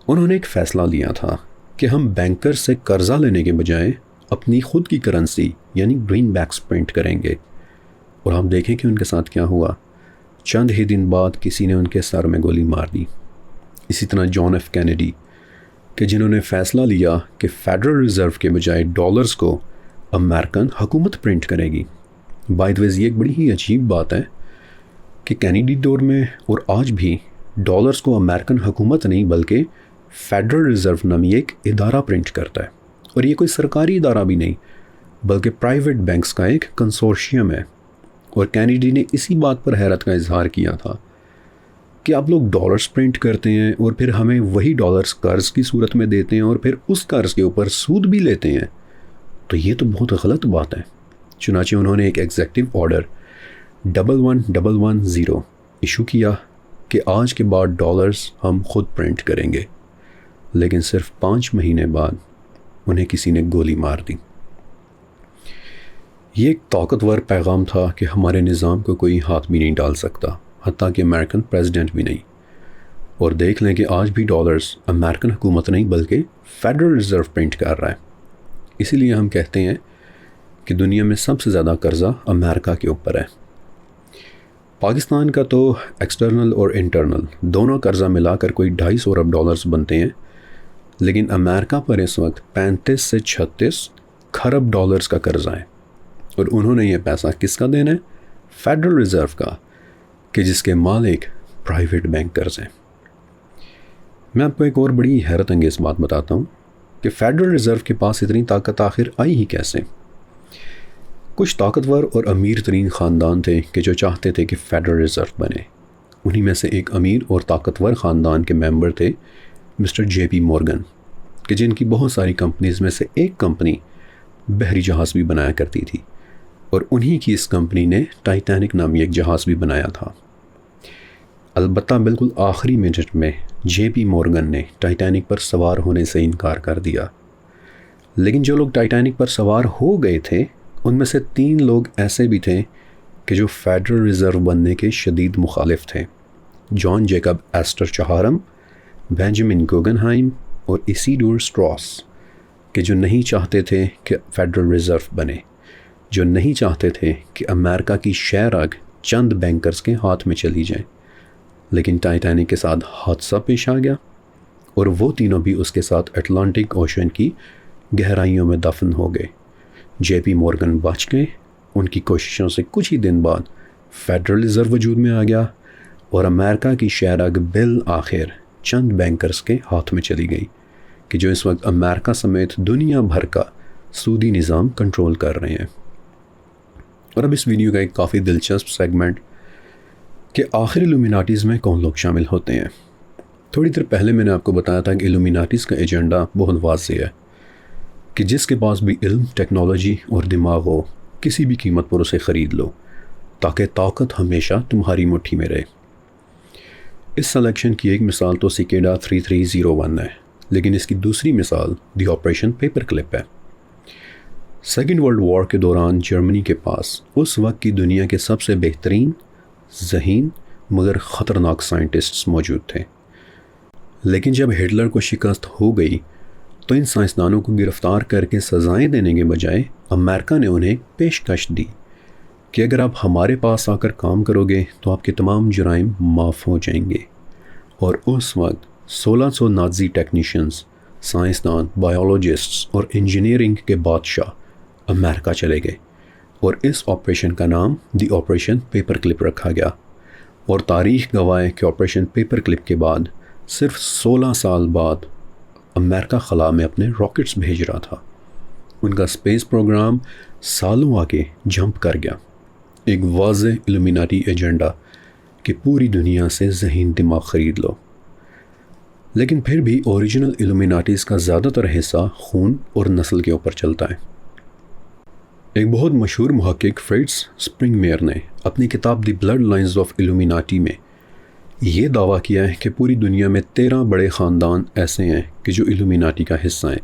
انہوں نے ایک فیصلہ لیا تھا کہ ہم بینکر سے قرضہ لینے کے بجائے اپنی خود کی کرنسی یعنی گرین بیکس پرنٹ کریں گے، اور آپ دیکھیں کہ ان کے ساتھ کیا ہوا۔ چند ہی دن بعد کسی نے ان کے سر میں گولی مار دی۔ اسی طرح جان ایف کینیڈی کہ جنہوں نے فیصلہ لیا کہ فیڈرل ریزرو کے بجائے ڈالرز کو امریکن حکومت پرنٹ کرے گی۔ بائی دی وے یہ ایک بڑی ہی عجیب بات ہے کہ کینیڈی دور میں اور آج بھی ڈالرز کو امریکن حکومت نہیں بلکہ فیڈرل ریزرو نامی ایک ادارہ پرنٹ کرتا ہے، اور یہ کوئی سرکاری ادارہ بھی نہیں بلکہ پرائیویٹ بینکس کا ایک کنسورشیم ہے۔ اور کینیڈی نے اسی بات پر حیرت کا اظہار کیا تھا کہ آپ لوگ ڈالرز پرنٹ کرتے ہیں اور پھر ہمیں وہی ڈالرز قرض کی صورت میں دیتے ہیں، اور پھر اس قرض کے اوپر سود بھی لیتے ہیں، تو یہ تو بہت غلط بات ہے۔ چنانچہ انہوں نے ایک ایگزیکٹو آرڈر 1110 ایشو کیا کہ آج کے بعد ڈالرز ہم خود پرنٹ کریں گے، لیکن صرف 5 مہینے بعد انہیں کسی نے گولی مار دی۔ یہ ایک طاقتور پیغام تھا کہ ہمارے نظام کو کوئی ہاتھ بھی نہیں ڈال سکتا، حتیٰ کہ امریکن پریزیڈنٹ بھی نہیں۔ اور دیکھ لیں کہ آج بھی ڈالرز امریکن حکومت نہیں بلکہ فیڈرل ریزرو پرنٹ کر رہا ہے۔ اسی لیے ہم کہتے ہیں کہ دنیا میں سب سے زیادہ قرضہ امریکہ کے اوپر ہے۔ پاکستان کا تو ایکسٹرنل اور انٹرنل دونوں قرضہ ملا کر کوئی 250 ارب ڈالرز بنتے ہیں، لیکن امریکہ پر اس وقت 35 سے 36 کھرب ڈالرز کا قرضہ ہے، اور انہوں نے یہ پیسہ کس کا دینا ہے؟ فیڈرل ریزرو کا، کہ جس کے مالک پرائیویٹ بینکرز ہیں۔ میں آپ کو ایک اور بڑی حیرت انگیز بات بتاتا ہوں کہ فیڈرل ریزرو کے پاس اتنی طاقت آخر آئی ہی کیسے؟ کچھ طاقتور اور امیر ترین خاندان تھے کہ جو چاہتے تھے کہ فیڈرل ریزرو بنے۔ انہی میں سے ایک امیر اور طاقتور خاندان کے ممبر تھے مسٹر جے پی مورگن، کہ جن کی بہت ساری کمپنیز میں سے ایک کمپنی بحری جہاز بھی بنایا کرتی تھی، اور انہی کی اس کمپنی نے ٹائٹینک نامی ایک جہاز بھی بنایا تھا۔ البتہ بالکل آخری منٹ میں جے پی مورگن نے ٹائٹینک پر سوار ہونے سے انکار کر دیا، لیکن جو لوگ ٹائٹینک پر سوار ہو گئے تھے ان میں سے 3 لوگ ایسے بھی تھے کہ جو فیڈرل ریزرو بننے کے شدید مخالف تھے: جان جیکب ایسٹر چہارم، بینجامن گوگنہائم اور ایسیڈور اسٹراس، کہ جو نہیں چاہتے تھے کہ فیڈرل ریزرو بنے، جو نہیں چاہتے تھے کہ امریکہ کی شیئر رگ چند بینکرز کے ہاتھ میں چلی جائیں۔ لیکن ٹائٹینک کے ساتھ حادثہ پیش آ گیا، اور وہ تینوں بھی اس کے ساتھ اٹلانٹک اوشن کی گہرائیوں میں دفن ہو گئے۔ جے پی مورگن بچ گئے، ان کی کوششوں سے کچھ ہی دن بعد فیڈرل ریزرو وجود میں آ گیا، اور امریکہ کی شیئر رگ بالآخر چند بینکرز کے ہاتھ میں چلی گئی، کہ جو اس وقت امریکہ سمیت دنیا بھر کا سودی نظام کنٹرول کر رہے ہیں۔ اور اب اس ویڈیو کا ایک کافی دلچسپ سیگمنٹ کہ آخر ایلومیناٹیز میں کون لوگ شامل ہوتے ہیں۔ تھوڑی دیر پہلے میں نے آپ کو بتایا تھا کہ ایلومیناٹیز کا ایجنڈا بہت واضح ہے کہ جس کے پاس بھی علم، ٹیکنالوجی اور دماغ ہو، کسی بھی قیمت پر اسے خرید لو تاکہ طاقت ہمیشہ تمہاری مٹھی میں رہے۔ اس سلیکشن کی ایک مثال تو سکیڈا 3301 ہے، لیکن اس کی دوسری مثال دی آپریشن پیپر کلپ ہے۔ سیکنڈ ورلڈ وار کے دوران جرمنی کے پاس اس وقت کی دنیا کے سب سے بہترین، ذہین مگر خطرناک سائنٹسٹس موجود تھے، لیکن جب ہٹلر کو شکست ہو گئی تو ان سائنسدانوں کو گرفتار کر کے سزائیں دینے کے بجائے امریکہ نے انہیں پیشکش دی کہ اگر آپ ہمارے پاس آ کر کام کرو گے تو آپ کے تمام جرائم معاف ہو جائیں گے۔ اور اس وقت 1600 نازی ٹیکنیشینز، سائنسدان، بایولوجسٹس اور انجینئرنگ کے بادشاہ امریکہ چلے گئے، اور اس آپریشن کا نام دی آپریشن پیپر کلپ رکھا گیا۔ اور تاریخ گواہ کہ آپریشن پیپر کلپ کے بعد صرف 16 سال بعد امریکہ خلا میں اپنے راکٹس بھیج رہا تھا۔ ان کا اسپیس پروگرام سالوں آگے جمپ کر گیا۔ ایک واضح الومیناٹی ایجنڈا کہ پوری دنیا سے ذہین دماغ خرید لو۔ لیکن پھر بھی اوریجنل الومیناٹیز کا زیادہ تر حصہ خون اور نسل کے اوپر چلتا ہے۔ ایک بہت مشہور محقق فریٹز اسپرنگ میئر نے اپنی کتاب دی بلڈ لائنز آف الومیناٹی میں یہ دعویٰ کیا ہے کہ پوری دنیا میں 13 بڑے خاندان ایسے ہیں کہ جو الومیناٹی کا حصہ ہیں،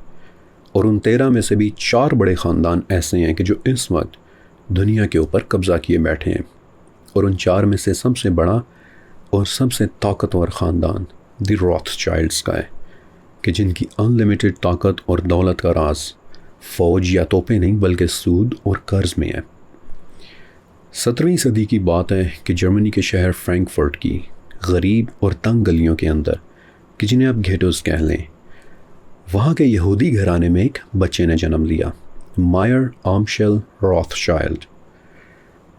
اور ان 13 میں سے بھی 4 بڑے خاندان ایسے ہیں کہ جو اس وقت دنیا کے اوپر قبضہ کیے بیٹھے ہیں، اور ان 4 میں سے سب سے بڑا اور سب سے طاقتور خاندان دی روتھ چائلڈز کا ہے، کہ جن کی ان لمیٹڈ طاقت اور دولت کا راز فوج یا توپیں نہیں بلکہ سود اور قرض میں ہے۔ 17ویں صدی کی بات ہے کہ جرمنی کے شہر فرینکفرٹ کی غریب اور تنگ گلیوں کے اندر، کہ جنہیں آپ گھیٹوز کہہ لیں، وہاں کے یہودی گھرانے میں ایک بچے نے جنم لیا، مائر آمشل روتھ چائلڈ۔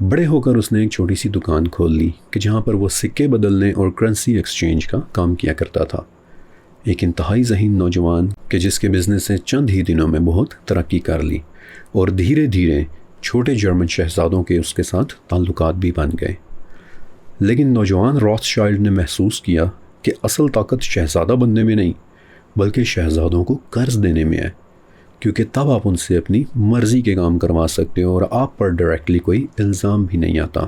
بڑے ہو کر اس نے ایک چھوٹی سی دکان کھول لی کہ جہاں پر وہ سکے بدلنے اور کرنسی ایکسچینج کا کام کیا کرتا تھا۔ ایک انتہائی ذہین نوجوان کہ جس کے بزنس نے چند ہی دنوں میں بہت ترقی کر لی، اور دھیرے دھیرے چھوٹے جرمن شہزادوں کے اس کے ساتھ تعلقات بھی بن گئے۔ لیکن نوجوان روتھ چائلڈ نے محسوس کیا کہ اصل طاقت شہزادہ بننے میں نہیں بلکہ شہزادوں کو قرض دینے میں ہے، کیونکہ تب آپ ان سے اپنی مرضی کے کام کروا سکتے ہو اور آپ پر ڈائریکٹلی کوئی الزام بھی نہیں آتا۔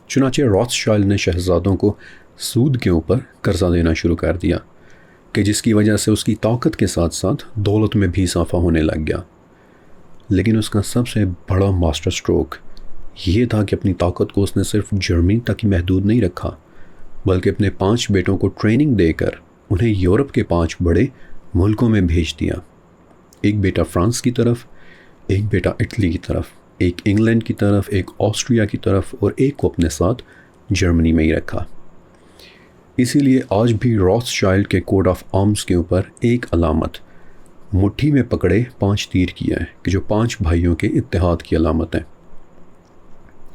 چنانچہ روتھ چائلڈ نے شہزادوں کو سود کے اوپر قرضہ دینا شروع کر دیا، کہ جس کی وجہ سے اس کی طاقت کے ساتھ ساتھ دولت میں بھی اضافہ ہونے لگ گیا۔ لیکن اس کا سب سے بڑا ماسٹر سٹروک یہ تھا کہ اپنی طاقت کو اس نے صرف جرمنی تک ہی محدود نہیں رکھا، بلکہ اپنے 5 بیٹوں کو ٹریننگ دے کر انہیں یورپ کے 5 بڑے ملکوں میں بھیج دیا۔ ایک بیٹا فرانس کی طرف، ایک بیٹا اٹلی کی طرف، ایک انگلینڈ کی طرف، ایک آسٹریا کی طرف، اور ایک کو اپنے ساتھ جرمنی میں ہی رکھا۔ اسی لیے آج بھی روتھ چائلڈ کے کوڈ آف آرمز کے اوپر ایک علامت مٹھی میں پکڑے 5 تیر کیا ہے، کہ جو 5 بھائیوں کے اتحاد کی علامت ہے۔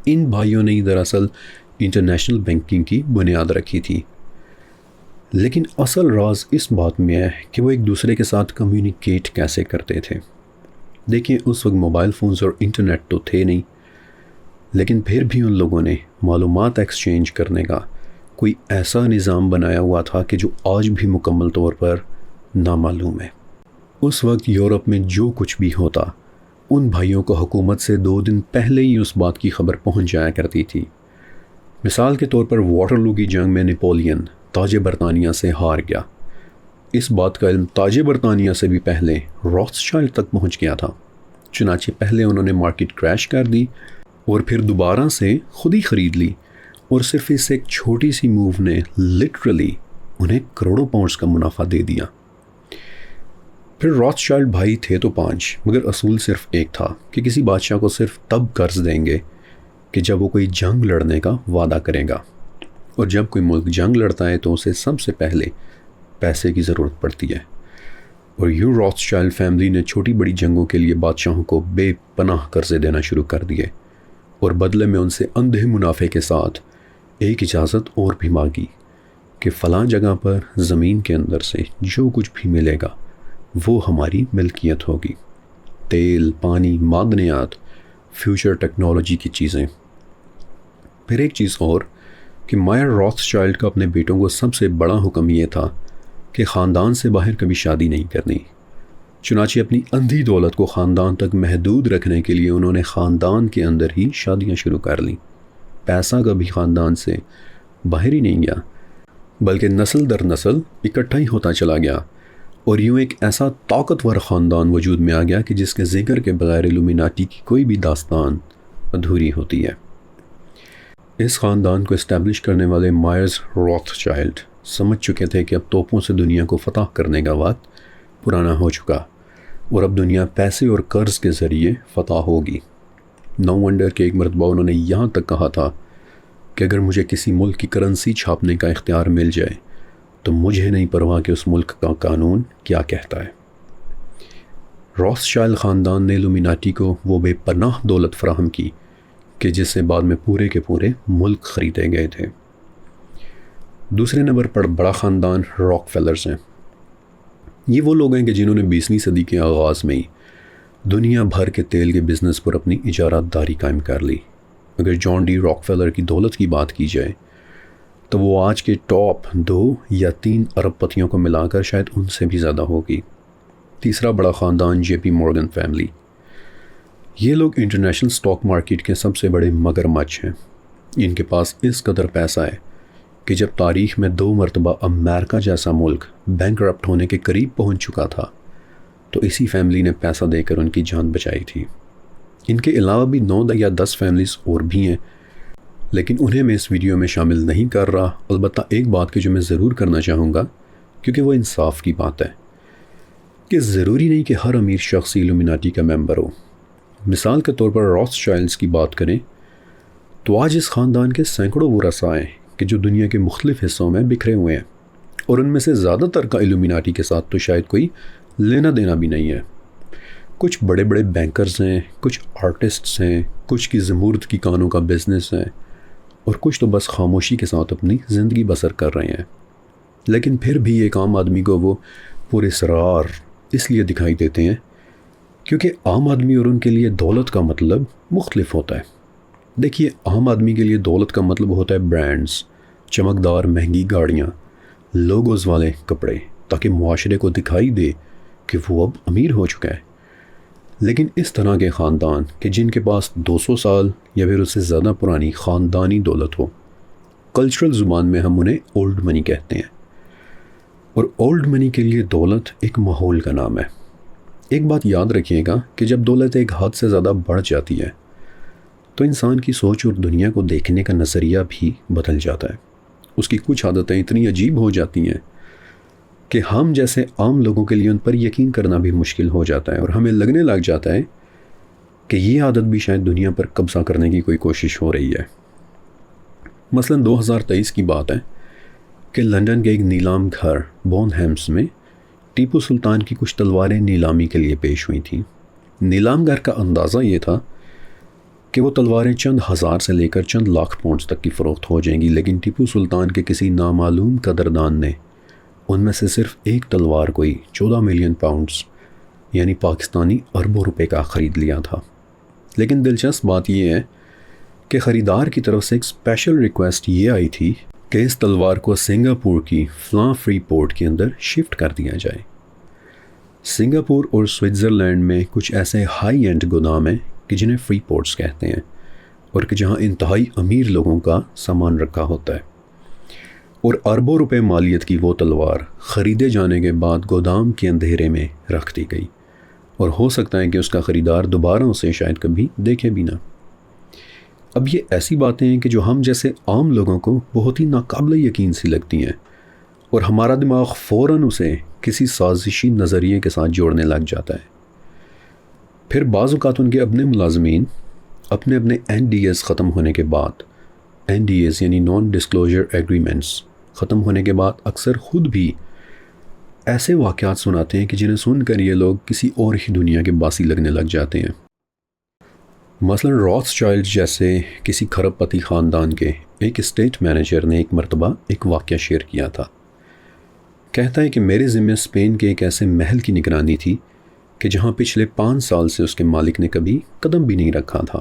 ان بھائیوں نے دراصل انٹرنیشنل بینکنگ کی بنیاد رکھی تھی، لیکن اصل راز اس بات میں ہے کہ وہ ایک دوسرے کے ساتھ کمیونیکیٹ کیسے کرتے تھے۔ دیکھیں، اس وقت موبائل فونز اور انٹرنیٹ تو تھے نہیں، لیکن پھر بھی ان لوگوں نے معلومات ایکسچینج کرنے کا کوئی ایسا نظام بنایا ہوا تھا کہ جو آج بھی مکمل طور پر نامعلوم ہے۔ اس وقت یورپ میں جو کچھ بھی ہوتا، ان بھائیوں کو حکومت سے 2 دن پہلے ہی اس بات کی خبر پہنچ جایا کرتی تھی۔ مثال کے طور پر واٹرلو کی جنگ میں نپولین تاج برطانیہ سے ہار گیا۔ اس بات کا علم تاج برطانیہ سے بھی پہلے روتھ چائلڈ تک پہنچ گیا تھا۔ چنانچہ پہلے انہوں نے مارکیٹ کریش کر دی اور پھر دوبارہ سے خود ہی خرید لی، اور صرف اس ایک چھوٹی سی موو نے لٹرلی انہیں کروڑوں پاؤنڈز کا منافع دے دیا۔ پھر روتھ چائلڈ بھائی تھے تو 5، مگر اصول صرف ایک تھا کہ کسی بادشاہ کو صرف تب قرض دیں گے کہ جب وہ کوئی جنگ لڑنے کا وعدہ کرے گا، اور جب کوئی ملک جنگ لڑتا ہے تو اسے سب سے پہلے پیسے کی ضرورت پڑتی ہے۔ اور روتھ چائلڈ فیملی نے چھوٹی بڑی جنگوں کے لیے بادشاہوں کو بے پناہ قرضے دینا شروع کر دیے، اور بدلے میں ان سے اندھے منافع کے ساتھ ایک اجازت اور بھی مانگی کہ فلاں جگہ پر زمین کے اندر سے جو کچھ بھی ملے گا وہ ہماری ملکیت ہوگی، تیل، پانی، معدنیات، فیوچر ٹیکنالوجی کی چیزیں۔ پھر ایک چیز اور کہ مائر روتھ چائلڈ کا اپنے بیٹوں کو سب سے بڑا حکم یہ تھا کہ خاندان سے باہر کبھی شادی نہیں کرنی۔ چنانچہ اپنی اندھی دولت کو خاندان تک محدود رکھنے کے لیے انہوں نے خاندان کے اندر ہی شادیاں شروع کر لیں۔ پیسہ کبھی خاندان سے باہر ہی نہیں گیا، بلکہ نسل در نسل اکٹھا ہی ہوتا چلا گیا، اور یوں ایک ایسا طاقتور خاندان وجود میں آ گیا کہ جس کے ذکر کے بغیر الومیناٹی کی کوئی بھی داستان ادھوری ہوتی ہے۔ اس خاندان کو اسٹیبلش کرنے والے مائرز روتھ چائلڈ سمجھ چکے تھے کہ اب توپوں سے دنیا کو فتح کرنے کا وقت پرانا ہو چکا، اور اب دنیا پیسے اور قرض کے ذریعے فتح ہوگی۔ نو ونڈر کے ایک مرتبہ انہوں نے یہاں تک کہا تھا کہ اگر مجھے کسی ملک کی کرنسی چھاپنے کا اختیار مل جائے تو مجھے نہیں پرواہ کہ اس ملک کا قانون کیا کہتا ہے۔ روتھ چائلڈ خاندان نے الومیناٹی کو وہ بے پناہ دولت فراہم کی کہ جس سے بعد میں پورے کے پورے ملک خریدے گئے تھے۔ دوسرے نمبر پر بڑا خاندان راک فیلرز ہیں۔ یہ وہ لوگ ہیں کہ جنہوں نے 20ویں صدی کے آغاز میں ہی دنیا بھر کے تیل کے بزنس پر اپنی اجارت داری قائم کر لی۔ اگر جان ڈی راک فیلر کی دولت کی بات کی جائے تو وہ آج کے ٹاپ 2 یا 3 ارب پتیوں کو ملا کر شاید ان سے بھی زیادہ ہوگی۔ تیسرا بڑا خاندان جے پی مورگن فیملی۔ یہ لوگ انٹرنیشنل سٹاک مارکیٹ کے سب سے بڑے مگرمچھ ہیں۔ ان کے پاس اس قدر پیسہ ہے کہ جب تاریخ میں 2 مرتبہ امریکہ جیسا ملک بینکرپٹ ہونے کے قریب پہنچ چکا تھا تو اسی فیملی نے پیسہ دے کر ان کی جان بچائی تھی۔ ان کے علاوہ بھی 9 یا 10 فیملیز اور بھی ہیں، لیکن انہیں میں اس ویڈیو میں شامل نہیں کر رہا۔ البتہ ایک بات کہ جو میں ضرور کرنا چاہوں گا، کیونکہ وہ انصاف کی بات ہے، کہ ضروری نہیں کہ ہر امیر شخص ایلومیناٹی کا ممبر ہو۔ مثال کے طور پر روتھشائلڈز کی بات کریں تو آج اس خاندان کے سینکڑوں ورثاء ہیں کہ جو دنیا کے مختلف حصوں میں بکھرے ہوئے ہیں، اور ان میں سے زیادہ تر کا ایلومیناٹی کے ساتھ تو شاید کوئی لینا دینا بھی نہیں ہے۔ کچھ بڑے بڑے بینکرز ہیں، کچھ آرٹسٹس ہیں، کچھ کی زمرد کی کانوں کا بزنس ہے، اور کچھ تو بس خاموشی کے ساتھ اپنی زندگی بسر کر رہے ہیں۔ لیکن پھر بھی ایک عام آدمی کو وہ پراسرار اس لیے دکھائی دیتے ہیں کیونکہ عام آدمی اور ان کے لیے دولت کا مطلب مختلف ہوتا ہے۔ دیکھیے، عام آدمی کے لیے دولت کا مطلب ہوتا ہے برانڈز، چمکدار مہنگی گاڑیاں، لوگوز والے کپڑے، تاکہ معاشرے کو دکھائی دے کہ وہ اب امیر ہو چکا ہے۔ لیکن اس طرح کے خاندان کہ جن کے پاس 200 سال یا پھر اس سے زیادہ پرانی خاندانی دولت ہو، کلچرل زبان میں ہم انہیں اولڈ منی کہتے ہیں، اور اولڈ منی کے لیے دولت ایک ماحول کا نام ہے۔ ایک بات یاد رکھیے گا کہ جب دولت ایک حد سے زیادہ بڑھ جاتی ہے تو انسان کی سوچ اور دنیا کو دیکھنے کا نظریہ بھی بدل جاتا ہے۔ اس کی کچھ عادتیں اتنی عجیب ہو جاتی ہیں کہ ہم جیسے عام لوگوں کے لیے ان پر یقین کرنا بھی مشکل ہو جاتا ہے، اور ہمیں لگنے لگ جاتا ہے کہ یہ عادت بھی شاید دنیا پر قبضہ کرنے کی کوئی کوشش ہو رہی ہے۔ مثلا 2023 کی بات ہے کہ لندن کے ایک نیلام گھر بون ہیمس میں ٹیپو سلطان کی کچھ تلواریں نیلامی کے لیے پیش ہوئی تھیں۔ نیلام گھر کا اندازہ یہ تھا کہ وہ تلواریں چند ہزار سے لے کر چند لاکھ پاؤنڈز تک کی فروخت ہو جائیں گی، لیکن ٹیپو سلطان کے کسی نامعلوم قدردان نے ان میں سے صرف ایک تلوار کو ہی 14 ملین پاؤنڈز یعنی پاکستانی اربوں روپے کا خرید لیا تھا۔ لیکن دلچسپ بات یہ ہے کہ خریدار کی طرف سے ایک اسپیشل ریکویسٹ یہ آئی تھی کہ اس تلوار کو سنگاپور کی فلاں فری پورٹ کے اندر شفٹ کر دیا جائے۔ سنگاپور اور سوئٹزرلینڈ میں کچھ ایسے ہائی اینڈ گودام ہیں کہ جنہیں فری پورٹس کہتے ہیں، اور کہ جہاں انتہائی امیر لوگوں کا سامان رکھا ہوتا ہے، اور اربوں روپے مالیت کی وہ تلوار خریدے جانے کے بعد گودام کے اندھیرے میں رکھ دی گئی، اور ہو سکتا ہے کہ اس کا خریدار دوبارہ اسے شاید کبھی دیکھے بھی نہ۔ اب یہ ایسی باتیں ہیں کہ جو ہم جیسے عام لوگوں کو بہت ہی ناقابل یقین سی لگتی ہیں، اور ہمارا دماغ فوراً اسے کسی سازشی نظریے کے ساتھ جوڑنے لگ جاتا ہے۔ پھر بعض اوقات ان کے اپنے ملازمین اپنے NDAs ختم ہونے کے بعد، NDAs یعنی نان ڈسکلوجر ایگریمنٹس ختم ہونے کے بعد اکثر خود بھی ایسے واقعات سناتے ہیں کہ جنہیں سن کر یہ لوگ کسی اور ہی دنیا کے باسی لگنے لگ جاتے ہیں۔ مثلا روتھشائلڈ جیسے کسی کھرب پتی خاندان کے ایک اسٹیٹ مینیجر نے ایک مرتبہ ایک واقعہ شیئر کیا تھا۔ کہتا ہے کہ میرے ذمہ اسپین کے ایک ایسے محل کی نگرانی تھی کہ جہاں پچھلے 5 سال سے اس کے مالک نے کبھی قدم بھی نہیں رکھا تھا،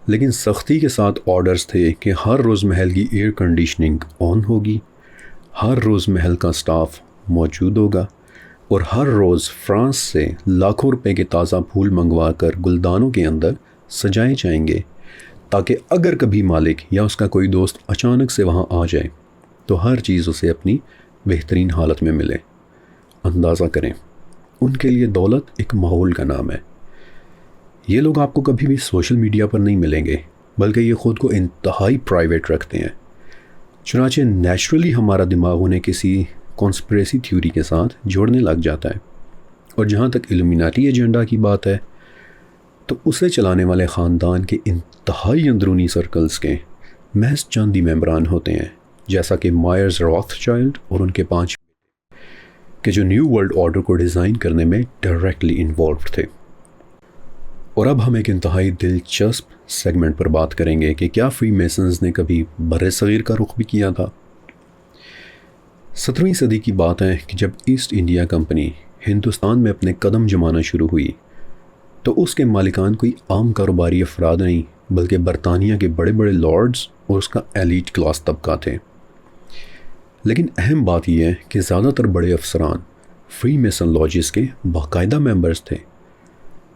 لیکن سختی کے ساتھ آرڈرز تھے کہ ہر روز محل کی ایئر کنڈیشننگ آن ہوگی، ہر روز محل کا سٹاف موجود ہوگا، اور ہر روز فرانس سے لاکھوں روپے کے تازہ پھول منگوا کر گلدانوں کے اندر سجائے جائیں گے، تاکہ اگر کبھی مالک یا اس کا کوئی دوست اچانک سے وہاں آ جائے تو ہر چیز اسے اپنی بہترین حالت میں ملے۔ اندازہ کریں، ان کے لیے دولت ایک ماحول کا نام ہے۔ یہ لوگ آپ کو کبھی بھی سوشل میڈیا پر نہیں ملیں گے، بلکہ یہ خود کو انتہائی پرائیویٹ رکھتے ہیں۔ چنانچہ نیچرلی ہمارا دماغ انہیں کسی کانسپریسی تھیوری کے ساتھ جوڑنے لگ جاتا ہے، اور جہاں تک ایلومیناٹی ایجنڈا کی بات ہے تو اسے چلانے والے خاندان کے انتہائی اندرونی سرکلز کے محض چند ہی ممبران ہوتے ہیں، جیسا کہ مائرز روتھشائلڈ اور ان کے 5 کہ جو نیو ورلڈ آرڈر کو ڈیزائن کرنے میں ڈائریکٹلی انوالوڈ تھے۔ اور اب ہم ایک انتہائی دلچسپ سیگمنٹ پر بات کریں گے کہ کیا فری میسنز نے کبھی بر صغیر کا رخ بھی کیا تھا؟ 17ویں صدی کی بات ہے کہ جب ایسٹ انڈیا کمپنی ہندوستان میں اپنے قدم جمانا شروع ہوئی تو اس کے مالکان کوئی عام کاروباری افراد نہیں بلکہ برطانیہ کے بڑے بڑے لارڈز اور اس کا ایلیٹ کلاس طبقہ تھے۔ لیکن اہم بات یہ ہے کہ زیادہ تر بڑے افسران فری میسن لاجز کے باقاعدہ ممبرز تھے۔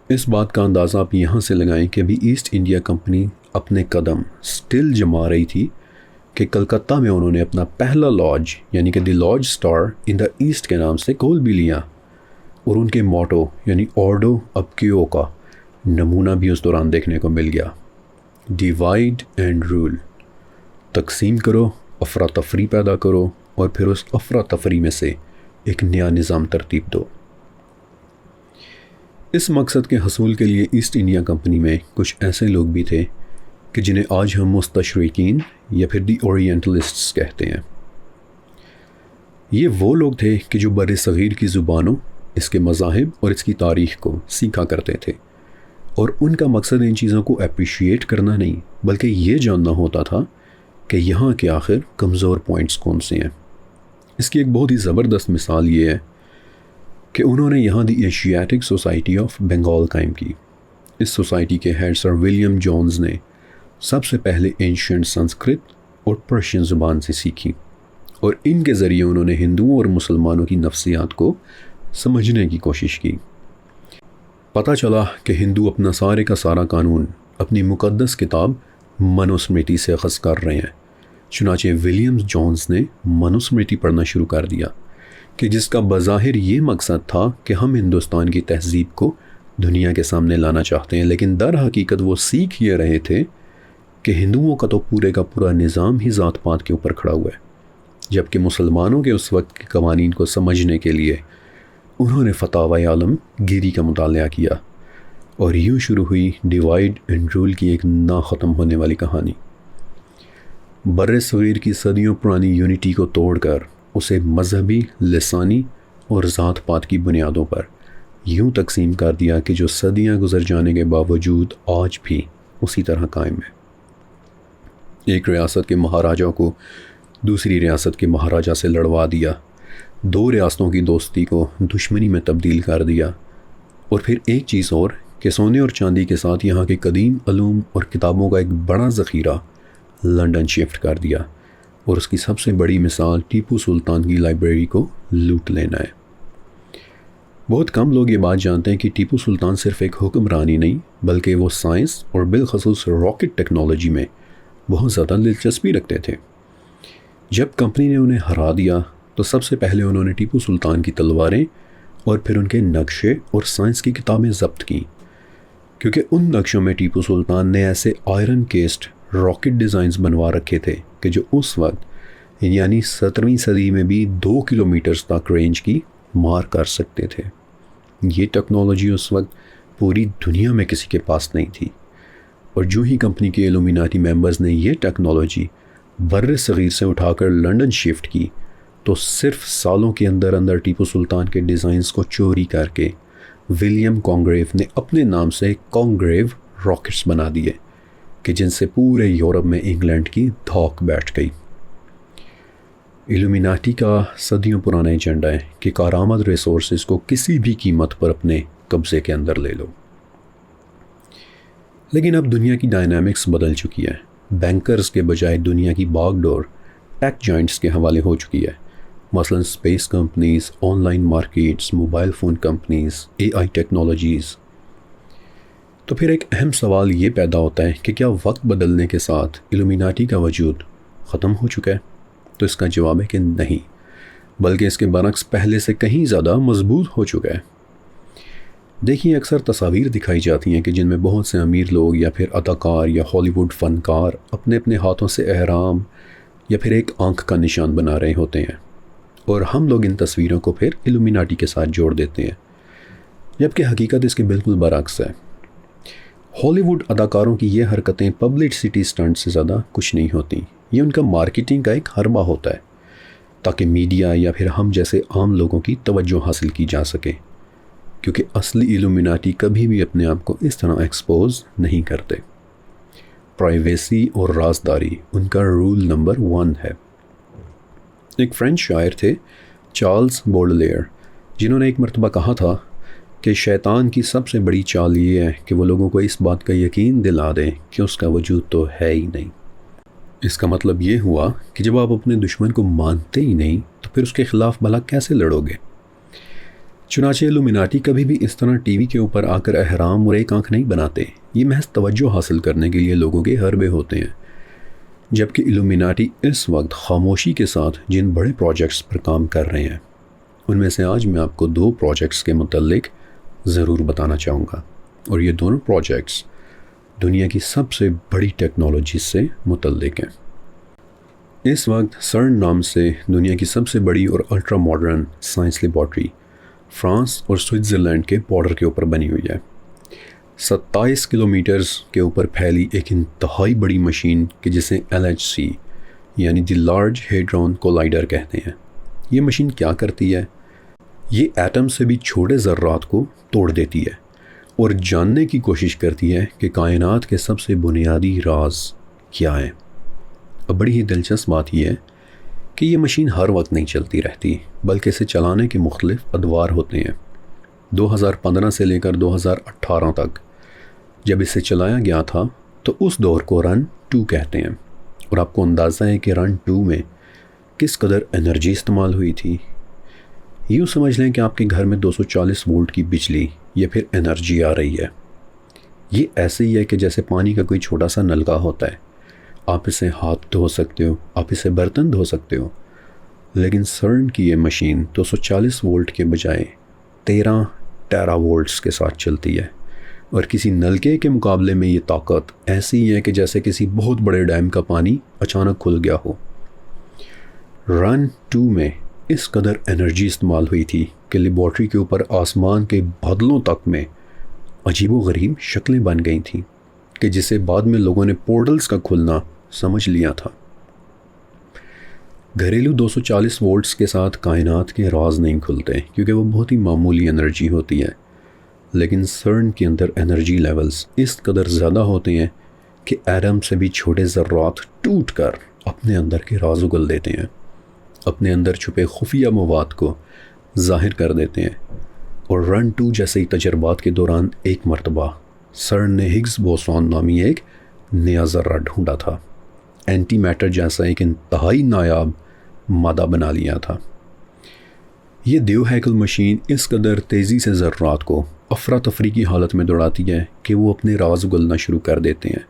اس بات کا اندازہ آپ یہاں سے لگائیں کہ ابھی ایسٹ انڈیا کمپنی اپنے قدم سٹل جما رہی تھی کہ کلکتہ میں انہوں نے اپنا پہلا لاج یعنی کہ دی لاج سٹار ان دا ایسٹ کے نام سے کھول بھی لیا، اور ان کے موٹو یعنی آرڈو اب کیو کا نمونہ بھی اس دوران دیکھنے کو مل گیا، ڈیوائڈ اینڈ رول، تقسیم کرو، افراتفری پیدا کرو، اور پھر اس افراتفری میں سے ایک نیا نظام ترتیب دو۔ اس مقصد کے حصول کے لیے ایسٹ انڈیا کمپنی میں کچھ ایسے لوگ بھی تھے کہ جنہیں آج ہم مستشرقین یا پھر دی اورینٹلسٹس کہتے ہیں۔ یہ وہ لوگ تھے کہ جو بر صغیر کی زبانوں، اس کے مذاہب اور اس کی تاریخ کو سیکھا کرتے تھے، اور ان کا مقصد ان چیزوں کو اپریشیٹ کرنا نہیں بلکہ یہ جاننا ہوتا تھا کہ یہاں کے آخر کمزور پوائنٹس کون سے ہیں۔ اس کی ایک بہت ہی زبردست مثال یہ ہے کہ انہوں نے یہاں دی ایشیاٹک سوسائٹی آف بنگال قائم کی۔ اس سوسائٹی کے ہیڈ سر ولیم جونز نے سب سے پہلے اینشینٹ سنسکرت اور پرشین زبان سے سیکھی، اور ان کے ذریعے انہوں نے ہندوؤں اور مسلمانوں کی نفسیات کو سمجھنے کی کوشش کی۔ پتہ چلا کہ ہندو اپنا سارے کا سارا قانون اپنی مقدس کتاب منوسمرتی سے اخذ کر رہے ہیں۔ چنانچہ ولیم جونز نے منوسمرتی پڑھنا شروع کر دیا کہ جس کا بظاہر یہ مقصد تھا کہ ہم ہندوستان کی تہذیب کو دنیا کے سامنے لانا چاہتے ہیں، لیکن در حقیقت وہ سیکھ یہ رہے تھے کہ ہندوؤں کا تو پورے کا پورا نظام ہی ذات پات کے اوپر کھڑا ہوا ہے، جبکہ مسلمانوں کے اس وقت کے قوانین کو سمجھنے کے لیے انہوں نے فتاوی عالم گیری کا مطالعہ کیا، اور یوں شروع ہوئی ڈیوائڈ اینڈ رول کی ایک نہ ختم ہونے والی کہانی۔ بر صغیر کی صدیوں پرانی یونٹی کو توڑ کر اسے مذہبی، لسانی اور ذات پات کی بنیادوں پر یوں تقسیم کر دیا کہ جو صدیاں گزر جانے کے باوجود آج بھی اسی طرح قائم ہے۔ ایک ریاست کے مہاراجا کو دوسری ریاست کے مہاراجا سے لڑوا دیا، دو ریاستوں کی دوستی کو دشمنی میں تبدیل کر دیا، اور پھر ایک چیز اور کہ سونے اور چاندی کے ساتھ یہاں کے قدیم علوم اور کتابوں کا ایک بڑا ذخیرہ لنڈن شفٹ کر دیا، اور اس کی سب سے بڑی مثال ٹیپو سلطان کی لائبریری کو لوٹ لینا ہے۔ بہت کم لوگ یہ بات جانتے ہیں کہ ٹیپو سلطان صرف ایک حکمرانی نہیں بلکہ وہ سائنس اور بالخصوص راکٹ ٹیکنالوجی میں بہت زیادہ دلچسپی رکھتے تھے۔ جب کمپنی نے انہیں ہرا دیا تو سب سے پہلے انہوں نے ٹیپو سلطان کی تلواریں اور پھر ان کے نقشے اور سائنس کی کتابیں ضبط کیں، کیونکہ ان نقشوں میں ٹیپو سلطان نے ایسے آئرن کیسٹ راکٹ ڈیزائنز بنوا رکھے تھے کہ جو اس وقت یعنی 17ویں صدی میں بھی 2 کلومیٹرز تک رینج کی مار کر سکتے تھے۔ یہ ٹیکنالوجی اس وقت پوری دنیا میں کسی کے پاس نہیں تھی، اور جو ہی کمپنی کے الومیناٹی ممبرز نے یہ ٹیکنالوجی بر صغیر سے اٹھا کر لنڈن شفٹ کی تو صرف سالوں کے اندر اندر ٹیپو سلطان کے ڈیزائنز کو چوری کر کے ولیم کانگریو نے اپنے نام سے کانگریو راکٹس بنا دیے کہ جن سے پورے یورپ میں انگلینڈ کی دھوک بیٹھ گئی۔ الومیناٹی کا صدیوں پرانا ایجنڈا ہے کہ کارآمد ریسورسز کو کسی بھی قیمت پر اپنے قبضے کے اندر لے لو۔ لیکن اب دنیا کی ڈائنامکس بدل چکی ہے۔ بینکرز کے بجائے دنیا کی باغ ڈور ٹیک جائنٹس کے حوالے ہو چکی ہے، مثلا space companies, on line markets, mobile phone companies, a I technologies. تو پھر ایک اہم سوال یہ پیدا ہوتا ہے کہ کیا وقت بدلنے کے ساتھ الومیناٹی کا وجود ختم ہو چکا ہے؟ تو اس کا جواب ہے کہ نہیں، بلکہ اس کے برعکس پہلے سے کہیں زیادہ مضبوط ہو چکا ہے۔ دیکھیے، اکثر تصاویر دکھائی جاتی ہیں کہ جن میں بہت سے امیر لوگ یا پھر اداکار یا ہالی ووڈ فنکار اپنے اپنے ہاتھوں سے احرام یا پھر ایک آنکھ کا نشان بنا رہے ہوتے ہیں، اور ہم لوگ ان تصویروں کو پھر الومیناٹی کے ساتھ جوڑ دیتے ہیں، جبکہ حقیقت اس کے بالکل برعکس ہے۔ ہالی ووڈ اداکاروں کی یہ حرکتیں پبلسٹی اسٹنٹ سے زیادہ کچھ نہیں ہوتی، یہ ان کا مارکیٹنگ کا ایک حربہ ہوتا ہے تاکہ میڈیا یا پھر ہم جیسے عام لوگوں کی توجہ حاصل کی جا سکے، کیونکہ اصلی الومیناٹی کبھی بھی اپنے آپ کو اس طرح ایکسپوز نہیں کرتے۔ پرائیویسی اور رازداری ان کا رول نمبر 1 ہے۔ ایک فرینچ شاعر تھے چارلز بوڈلیئر، جنہوں نے ایک مرتبہ کہا تھا کہ شیطان کی سب سے بڑی چال یہ ہے کہ وہ لوگوں کو اس بات کا یقین دلا دیں کہ اس کا وجود تو ہے ہی نہیں۔ اس کا مطلب یہ ہوا کہ جب آپ اپنے دشمن کو مانتے ہی نہیں تو پھر اس کے خلاف بھلا کیسے لڑو گے؟ چنانچہ الومناٹی کبھی بھی اس طرح ٹی وی کے اوپر آ کر احرام اور ایک آنکھ نہیں بناتے، یہ محض توجہ حاصل کرنے کے لیے لوگوں کے حربے ہوتے ہیں۔ جبکہ الومناٹی اس وقت خاموشی کے ساتھ جن بڑے پروجیکٹس پر کام کر رہے ہیں، ان میں سے آج میں آپ کو 2 پروجیکٹس کے متعلق ضرور بتانا چاہوں گا، اور یہ دونوں پروجیکٹس دنیا کی سب سے بڑی ٹیکنالوجی سے متعلق ہیں۔ اس وقت سرن نام سے دنیا کی سب سے بڑی اور ultra modern science laboratory France اور سوئٹزرلینڈ کے بارڈر کے اوپر بنی ہوئی ہے۔ 27 کلومیٹرز کے اوپر پھیلی ایک انتہائی بڑی مشین کہ جسے LHC یعنی دی لارج ہیڈرون کولائیڈر کہتے ہیں۔ یہ مشین کیا کرتی ہے؟ یہ ایٹم سے بھی چھوٹے ذرات کو توڑ دیتی ہے اور جاننے کی کوشش کرتی ہے کہ کائنات کے سب سے بنیادی راز کیا ہیں۔ اب بڑی ہی دلچسپ بات یہ ہے کہ یہ مشین ہر وقت نہیں چلتی رہتی، بلکہ اسے چلانے کے مختلف ادوار ہوتے ہیں۔ 2015 سے لے کر 2018 تک جب اسے چلایا گیا تھا تو اس دور کو رن 2 کہتے ہیں، اور آپ کو اندازہ ہے کہ رن 2 میں کس قدر انرجی استعمال ہوئی تھی۔ یوں سمجھ لیں کہ آپ کے گھر میں 240 وولٹ کی بجلی یا پھر انرجی آ رہی ہے۔ یہ ایسے ہی ہے کہ جیسے پانی کا کوئی چھوٹا سا نلکا ہوتا ہے، آپ اسے ہاتھ دھو سکتے ہو، آپ اسے برتن دھو سکتے ہو، لیکن سرن کی یہ مشین 240 وولٹ کے بجائے 13 ٹیرا وولٹس کے ساتھ چلتی ہے، اور کسی نلکے کے مقابلے میں یہ طاقت ایسی ہے کہ جیسے کسی بہت بڑے ڈیم کا پانی اچانک کھل گیا ہو۔ رن 2 میں اس قدر انرجی استعمال ہوئی تھی کہ لیبارٹری کے اوپر آسمان کے بادلوں تک میں عجیب و غریب شکلیں بن گئی تھیں کہ جسے بعد میں لوگوں نے پورٹلز کا کھلنا سمجھ لیا تھا۔ گھریلو 240 وولٹس کے ساتھ کائنات کے راز نہیں کھلتے کیونکہ وہ بہت ہی معمولی انرجی ہوتی ہے، لیکن سرن کے اندر انرجی لیولز اس قدر زیادہ ہوتے ہیں کہ ایٹم سے بھی چھوٹے ذرات ٹوٹ کر اپنے اندر کے راز اگل دیتے ہیں، اپنے اندر چھپے خفیہ مواد کو ظاہر کر دیتے ہیں۔ اور رن 2 جیسے ہی تجربات کے دوران ایک مرتبہ سرن نے ہگز بوسون نامی ایک نیا ذرہ ڈھونڈا تھا، اینٹی میٹر جیسا ایک انتہائی نایاب مادہ بنا لیا تھا۔ یہ دیو ہیکل مشین اس قدر تیزی سے ذرات کو افراتفری کی حالت میں دوڑاتی ہے کہ وہ اپنے راز اگلنا شروع کر دیتے ہیں،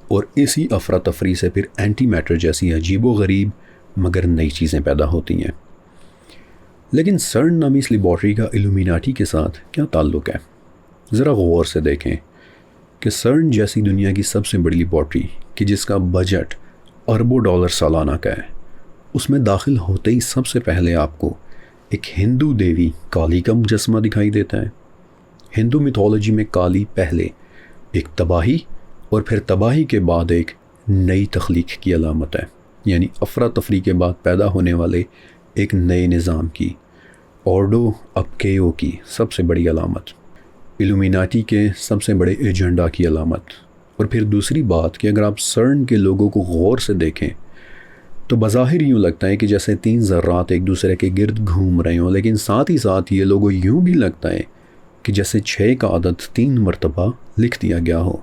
اور اسی افراتفری سے پھر اینٹی میٹر جیسی عجیب و غریب مگر نئی چیزیں پیدا ہوتی ہیں۔ لیکن سرن نامی اس لیبارٹری کا الومیناٹی کے ساتھ کیا تعلق ہے؟ ذرا غور سے دیکھیں کہ سرن جیسی دنیا کی سب سے بڑی لیبارٹری کہ جس کا بجٹ اربوں ڈالر سالانہ کا ہے، اس میں داخل ہوتے ہی سب سے پہلے آپ کو ایک ہندو دیوی کالی کا مجسمہ دکھائی دیتا ہے۔ ہندو میتھولوجی میں کالی پہلے ایک تباہی اور پھر تباہی کے بعد ایک نئی تخلیق کی علامت ہے، یعنی افراتفری کے بعد پیدا ہونے والے ایک نئے نظام کی، آرڈو اپکیو کی سب سے بڑی علامت، الومیناٹی کے سب سے بڑے ایجنڈا کی علامت۔ اور پھر دوسری بات کہ اگر آپ سرن کے لوگوں کو غور سے دیکھیں تو بظاہر یوں لگتا ہے کہ جیسے 3 ذرات ایک دوسرے کے گرد گھوم رہے ہوں، لیکن ساتھ ہی ساتھ یہ لوگوں یوں بھی لگتا ہے کہ جیسے 6 کا عدد 3 مرتبہ لکھ دیا گیا ہو،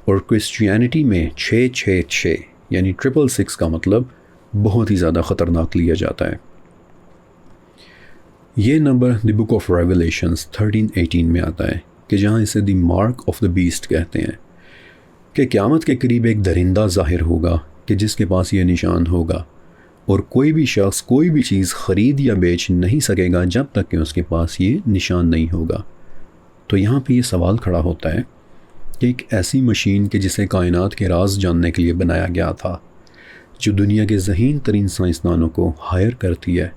اور کرسچینٹی میں 666 یعنی 666 کا مطلب بہت ہی زیادہ خطرناک لیا جاتا ہے۔ یہ number the book of revelations 13:18 میں آتا ہے کہ جہاں اسے دی مارک آف دا بیسٹ کہتے ہیں، کہ قیامت کے قریب ایک درندہ ظاہر ہوگا کہ جس کے پاس یہ نشان ہوگا، اور کوئی بھی شخص کوئی بھی چیز خرید یا بیچ نہیں سکے گا جب تک کہ اس کے پاس یہ نشان نہیں ہوگا۔ تو یہاں پہ یہ سوال کھڑا ہوتا ہے کہ ایک ایسی مشین کہ جسے کائنات کے راز جاننے کے لیے بنایا گیا تھا، جو دنیا کے ذہین ترین سائنسدانوں کو ہائر کرتی ہے،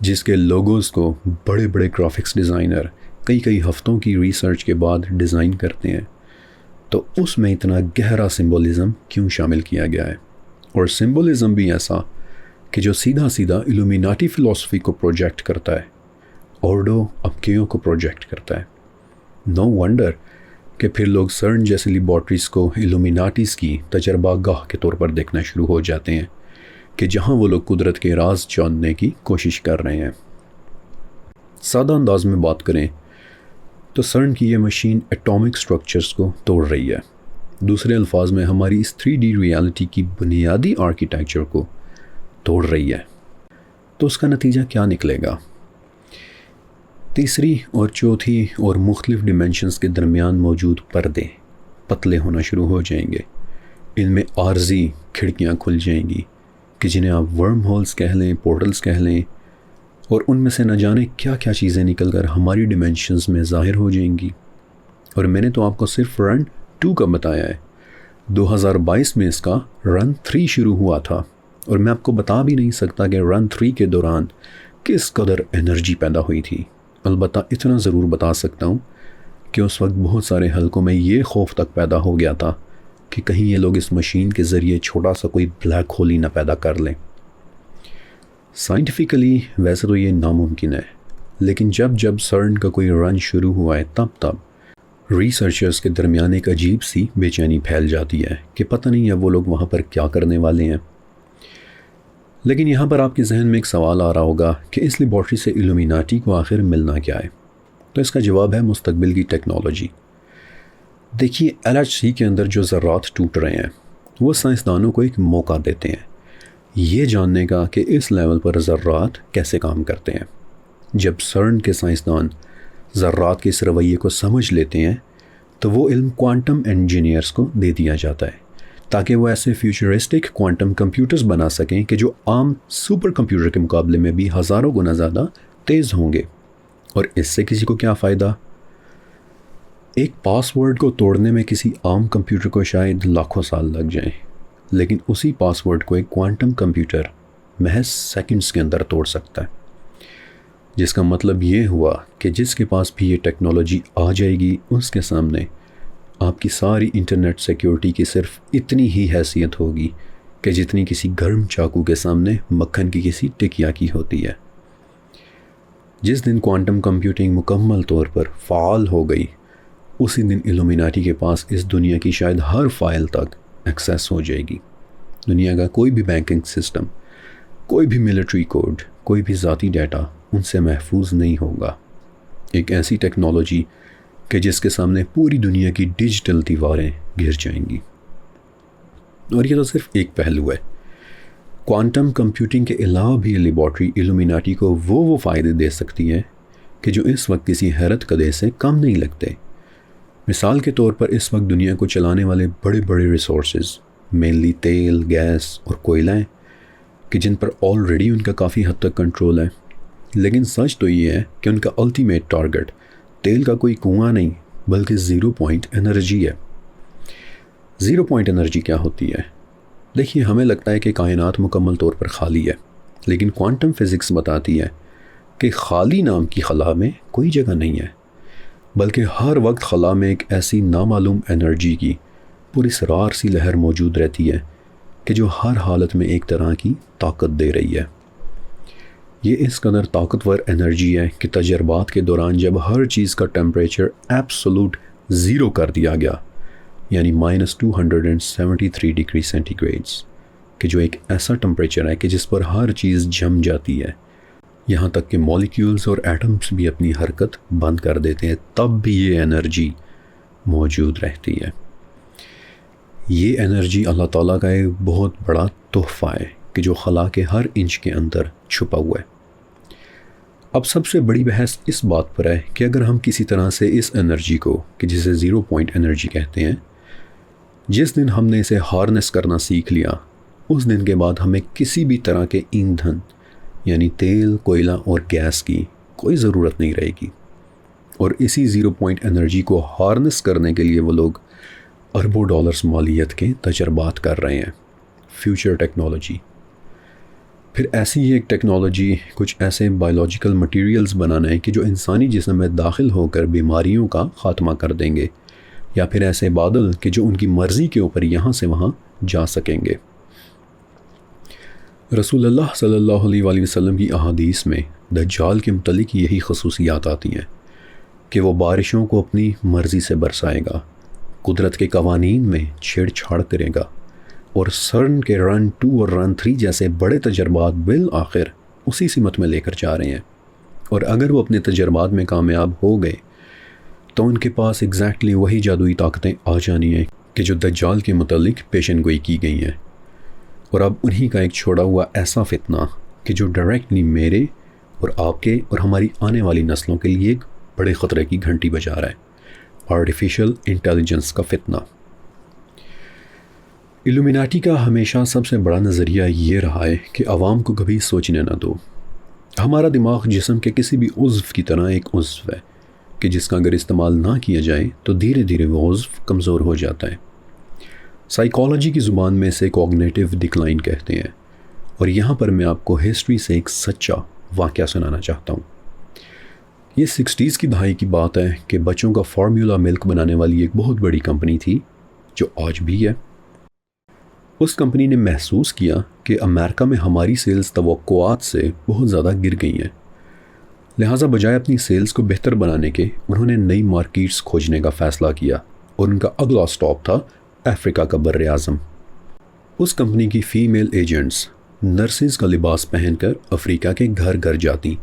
جس کے لوگوز کو بڑے بڑے گرافکس ڈیزائنر کئی ہفتوں کی ریسرچ کے بعد ڈیزائن کرتے ہیں، تو اس میں اتنا گہرا سمبولزم کیوں شامل کیا گیا ہے؟ اور سمبولزم بھی ایسا کہ جو سیدھا الومیناٹی فلسفی کو پروجیکٹ کرتا ہے، آرڈو اپکیو کو پروجیکٹ کرتا ہے۔ نو ونڈر کہ پھر لوگ سرن جیسی لیبارٹریز کو الومیناٹیز کی تجربہ گاہ کے طور پر دیکھنا شروع ہو جاتے ہیں، کہ جہاں وہ لوگ قدرت کے راز جاننے کی کوشش کر رہے ہیں۔ سادہ انداز میں بات کریں تو سرن کی یہ مشین ایٹامک سٹرکچرز کو توڑ رہی ہے، دوسرے الفاظ میں ہماری اس 3D ریالٹی کی بنیادی آرکیٹیکچر کو توڑ رہی ہے۔ تو اس کا نتیجہ کیا نکلے گا؟ تیسری اور چوتھی اور مختلف ڈیمینشنز کے درمیان موجود پردے پتلے ہونا شروع ہو جائیں گے، ان میں عارضی کھڑکیاں کھل جائیں گی کہ جنہیں آپ ورم ہولز کہہ لیں، پورٹلز کہہ لیں، اور ان میں سے نہ جانے کیا کیا چیزیں نکل کر ہماری ڈیمینشنز میں ظاہر ہو جائیں گی۔ اور میں نے تو آپ کو صرف رن 2 کا بتایا ہے، 2022 میں اس کا رن 3 شروع ہوا تھا، اور میں آپ کو بتا بھی نہیں سکتا کہ رن 3 کے دوران کس قدر انرجی پیدا ہوئی تھی۔ البتہ اتنا ضرور بتا سکتا ہوں کہ اس وقت بہت سارے حلقوں میں یہ خوف تک پیدا ہو گیا تھا کہ کہیں یہ لوگ اس مشین کے ذریعے چھوٹا سا کوئی بلیک ہول ہی نہ پیدا کر لیں۔ سائنٹیفکلی ویسے تو یہ ناممکن ہے، لیکن جب سرن کا کوئی رن شروع ہوا ہے تب ریسرچرز کے درمیان ایک عجیب سی بے چینی پھیل جاتی ہے کہ پتہ نہیں اب وہ لوگ وہاں پر کیا کرنے والے ہیں۔ لیکن یہاں پر آپ کے ذہن میں ایک سوال آ رہا ہوگا کہ اس لیبارٹری سے الومیناٹی کو آخر ملنا کیا ہے؟ تو اس کا جواب ہے مستقبل کی ٹیکنالوجی۔ دیکھیے LHC کے اندر جو ذرات ٹوٹ رہے ہیں وہ سائنسدانوں کو ایک موقع دیتے ہیں یہ جاننے کا کہ اس لیول پر ذرات کیسے کام کرتے ہیں۔ جب سرن کے سائنسدان ذرات کے اس رویے کو سمجھ لیتے ہیں تو وہ علم کوانٹم انجینئرز کو دے دیا جاتا ہے تاکہ وہ ایسے فیوچرسٹک کوانٹم کمپیوٹرز بنا سکیں کہ جو عام سپر کمپیوٹر کے مقابلے میں بھی ہزاروں گنا زیادہ تیز ہوں گے۔ اور اس سے کسی کو کیا فائدہ؟ ایک پاس ورڈ کو توڑنے میں کسی عام کمپیوٹر کو شاید لاکھوں سال لگ جائیں، لیکن اسی پاس ورڈ کو ایک کوانٹم کمپیوٹر محض سیکنڈز کے اندر توڑ سکتا ہے، جس کا مطلب یہ ہوا کہ جس کے پاس بھی یہ ٹیکنالوجی آ جائے گی اس کے سامنے آپ کی ساری انٹرنیٹ سیکیورٹی کی صرف اتنی ہی حیثیت ہوگی کہ جتنی کسی گرم چاقو کے سامنے مکھن کی کسی ٹکیا کی ہوتی ہے۔ جس دن کوانٹم کمپیوٹنگ مکمل طور پر فعال ہو گئی اسی دن الومیناٹی کے پاس اس دنیا کی شاید ہر فائل تک ایکسیس ہو جائے گی۔ دنیا کا کوئی بھی بینکنگ سسٹم، کوئی بھی ملٹری کوڈ، کوئی بھی ذاتی ڈیٹا ان سے محفوظ نہیں ہوگا۔ ایک ایسی ٹیکنالوجی کہ جس کے سامنے پوری دنیا کی ڈیجیٹل دیواریں گر جائیں گی۔ اور یہ تو صرف ایک پہلو ہے۔ کوانٹم کمپیوٹنگ کے علاوہ بھی لیبارٹری الومیناٹی کو وہ فائدے دے سکتی ہے کہ جو اس وقت کسی حیرت کدے سے کم نہیں لگتے۔ مثال کے طور پر اس وقت دنیا کو چلانے والے بڑے بڑے ریسورسز مینلی تیل، گیس اور کوئلہ ہیں کہ جن پر آلریڈی ان کا کافی حد تک کنٹرول ہے، لیکن سچ تو یہ ہے کہ ان کا الٹیمیٹ ٹارگٹ تیل کا کوئی کنواں نہیں بلکہ 0 پوائنٹ انرجی ہے۔ 0 پوائنٹ انرجی کیا ہوتی ہے؟ دیکھیے ہمیں لگتا ہے کہ کائنات مکمل طور پر خالی ہے، لیکن کوانٹم فزکس بتاتی ہے کہ خالی نام کی خلا میں کوئی جگہ نہیں ہے، بلکہ ہر وقت خلا میں ایک ایسی نامعلوم انرجی کی پراسرار سی لہر موجود رہتی ہے کہ جو ہر حالت میں ایک طرح کی طاقت دے رہی ہے۔ یہ اس قدر طاقتور انرجی ہے کہ تجربات کے دوران جب ہر چیز کا ٹیمپریچر ایبسولوٹ 0 کر دیا گیا، یعنی -273 ڈگری سینٹی گریڈز، کہ جو ایک ایسا ٹیمپریچر ہے کہ جس پر ہر چیز جم جاتی ہے، یہاں تک کہ مالیکیولز اور ایٹمز بھی اپنی حرکت بند کر دیتے ہیں، تب بھی یہ انرجی موجود رہتی ہے۔ یہ انرجی اللہ تعالیٰ کا ایک بہت بڑا تحفہ ہے کہ جو خلا کے ہر انچ کے اندر چھپا ہوا ہے۔ اب سب سے بڑی بحث اس بات پر ہے کہ اگر ہم کسی طرح سے اس انرجی کو، کہ جسے 0 پوائنٹ انرجی کہتے ہیں، جس دن ہم نے اسے ہارنس کرنا سیکھ لیا اس دن کے بعد ہمیں کسی بھی طرح کے ایندھن یعنی تیل، کوئلہ اور گیس کی کوئی ضرورت نہیں رہے گی۔ اور اسی 0 پوائنٹ انرجی کو ہارنس کرنے کے لیے وہ لوگ اربوں ڈالرز مالیت کے تجربات کر رہے ہیں۔ فیوچر ٹیکنالوجی، پھر ایسی ہی ایک ٹیکنالوجی کچھ ایسے بایولوجیکل مٹیریلز بنانا ہے کہ جو انسانی جسم میں داخل ہو کر بیماریوں کا خاتمہ کر دیں گے، یا پھر ایسے بادل کہ جو ان کی مرضی کے اوپر یہاں سے وہاں جا سکیں گے۔ رسول اللہ صلی اللہ علیہ وآلہ وسلم کی احادیث میں دجال کے متعلق یہی خصوصیات آتی ہیں کہ وہ بارشوں کو اپنی مرضی سے برسائے گا، قدرت کے قوانین میں چھیڑ چھاڑ کرے گا، اور سرن کے رن 2 اور رن 3 جیسے بڑے تجربات بالآخر اسی سمت میں لے کر جا رہے ہیں، اور اگر وہ اپنے تجربات میں کامیاب ہو گئے تو ان کے پاس ایگزیکٹلی وہی جادوئی طاقتیں آ جانی ہیں کہ جو دجال کے متعلق پیشن گوئی کی گئی ہیں، اور اب انہی کا ایک چھوڑا ہوا ایسا فتنہ کہ جو ڈائریکٹلی میرے اور آپ کے اور ہماری آنے والی نسلوں کے لیے ایک بڑے خطرے کی گھنٹی بجا رہا ہے، آرٹیفیشل انٹیلیجنس کا فتنہ۔ ایلومیناٹی کا ہمیشہ سب سے بڑا نظریہ یہ رہا ہے کہ عوام کو کبھی سوچنے نہ دو۔ ہمارا دماغ جسم کے کسی بھی عضو کی طرح ایک عضو ہے کہ جس کا اگر استعمال نہ کیا جائے تو دھیرے دھیرے وہ عضو کمزور ہو جاتا ہے۔ سائیکالوجی کی زبان میں اسے کوگنیٹو ڈکلائن کہتے ہیں، اور یہاں پر میں آپ کو ہسٹری سے ایک سچا واقعہ سنانا چاہتا ہوں۔ یہ 60s کی دہائی کی بات ہے کہ بچوں کا فارمولا ملک بنانے والی ایک بہت بڑی کمپنی تھی جو آج بھی ہے۔ اس کمپنی نے محسوس کیا کہ امریکہ میں ہماری سیلز توقعات سے بہت زیادہ گر گئی ہیں، لہٰذا بجائے اپنی سیلز کو بہتر بنانے کے انہوں نے نئی مارکیٹس کھوجنے کا فیصلہ کیا، اور ان کا اگلا سٹاپ تھا افریقہ کا بر اعظم۔ اس کمپنی کی فیمیل ایجنٹس نرسز کا لباس پہن کر افریقہ کے گھر گھر جاتی،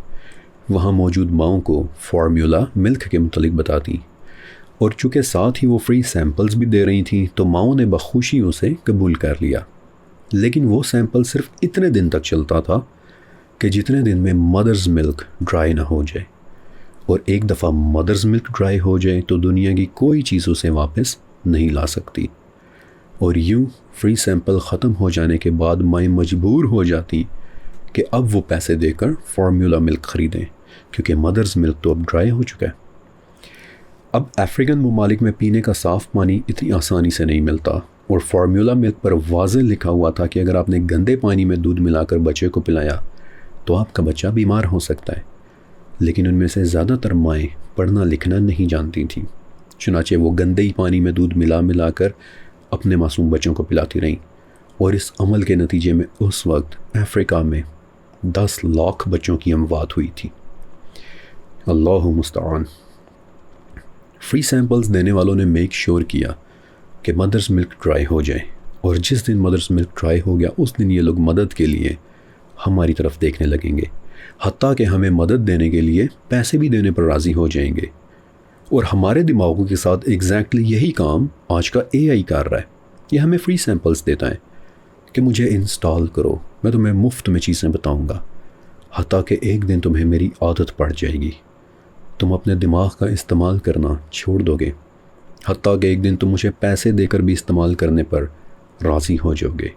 وہاں موجود ماؤں کو فارمولا ملک کے متعلق بتاتی، اور چونکہ ساتھ ہی وہ فری سیمپلز بھی دے رہی تھیں تو ماؤں نے بخوشی اسے قبول کر لیا۔ لیکن وہ سیمپل صرف اتنے دن تک چلتا تھا کہ جتنے دن میں مدرز ملک ڈرائی نہ ہو جائے، اور ایک دفعہ مدرز ملک ڈرائی ہو جائے تو دنیا کی کوئی چیز اسے واپس نہیں لا سکتی، اور یوں فری سیمپل ختم ہو جانے کے بعد مائیں مجبور ہو جاتی کہ اب وہ پیسے دے کر فارمولا ملک خریدیں، کیونکہ مدرز ملک تو اب ڈرائی ہو چکا ہے۔ اب افریقن ممالک میں پینے کا صاف پانی اتنی آسانی سے نہیں ملتا، اور فارمولا ملک پر واضح لکھا ہوا تھا کہ اگر آپ نے گندے پانی میں دودھ ملا کر بچے کو پلایا تو آپ کا بچہ بیمار ہو سکتا ہے۔ لیکن ان میں سے زیادہ تر مائیں پڑھنا لکھنا نہیں جانتی تھیں، چنانچہ وہ گندے ہی پانی میں دودھ ملا کر اپنے معصوم بچوں کو پلاتی رہیں، اور اس عمل کے نتیجے میں اس وقت افریقہ میں 10 لاکھ بچوں کی اموات ہوئی تھی۔ اللہ مستعان۔ فری سیمپلز دینے والوں نے میک شور کیا کہ مدرز ملک ڈرائی ہو جائے، اور جس دن مدرز ملک ڈرائی ہو گیا اس دن یہ لوگ مدد کے لیے ہماری طرف دیکھنے لگیں گے، حتیٰ کہ ہمیں مدد دینے کے لیے پیسے بھی دینے پر راضی ہو جائیں گے۔ اور ہمارے دماغوں کے ساتھ ایگزیکٹلی یہی کام آج کا اے آئی کر رہا ہے۔ یہ ہمیں فری سیمپلز دیتا ہے کہ مجھے انسٹال کرو، میں تمہیں مفت میں چیزیں بتاؤں گا، حتیٰ کہ ایک دن تمہیں میری عادت پڑ جائے گی، تم اپنے دماغ کا استعمال کرنا چھوڑ دو گے، حتیٰ کہ ایک دن تم مجھے پیسے دے کر بھی استعمال کرنے پر راضی ہو جاؤ گے۔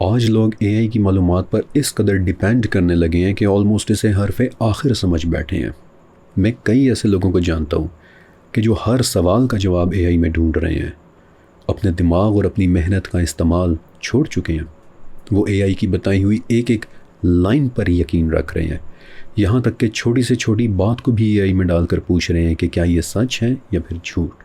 آج لوگ اے آئی کی معلومات پر اس قدر ڈیپینڈ کرنے لگے ہیں کہ آلموسٹ اسے حرف آخر سمجھ بیٹھے ہیں۔ میں کئی ایسے لوگوں کو جانتا ہوں کہ جو ہر سوال کا جواب اے آئی میں ڈھونڈ رہے ہیں، اپنے دماغ اور اپنی محنت کا استعمال چھوڑ چکے ہیں۔ وہ اے آئی کی بتائی ہوئی ایک ایک لائن پر یقین رکھ رہے ہیں، یہاں تک کہ چھوٹی سے چھوٹی بات کو بھی اے آئی میں ڈال کر پوچھ رہے ہیں کہ کیا یہ سچ ہے یا پھر جھوٹ۔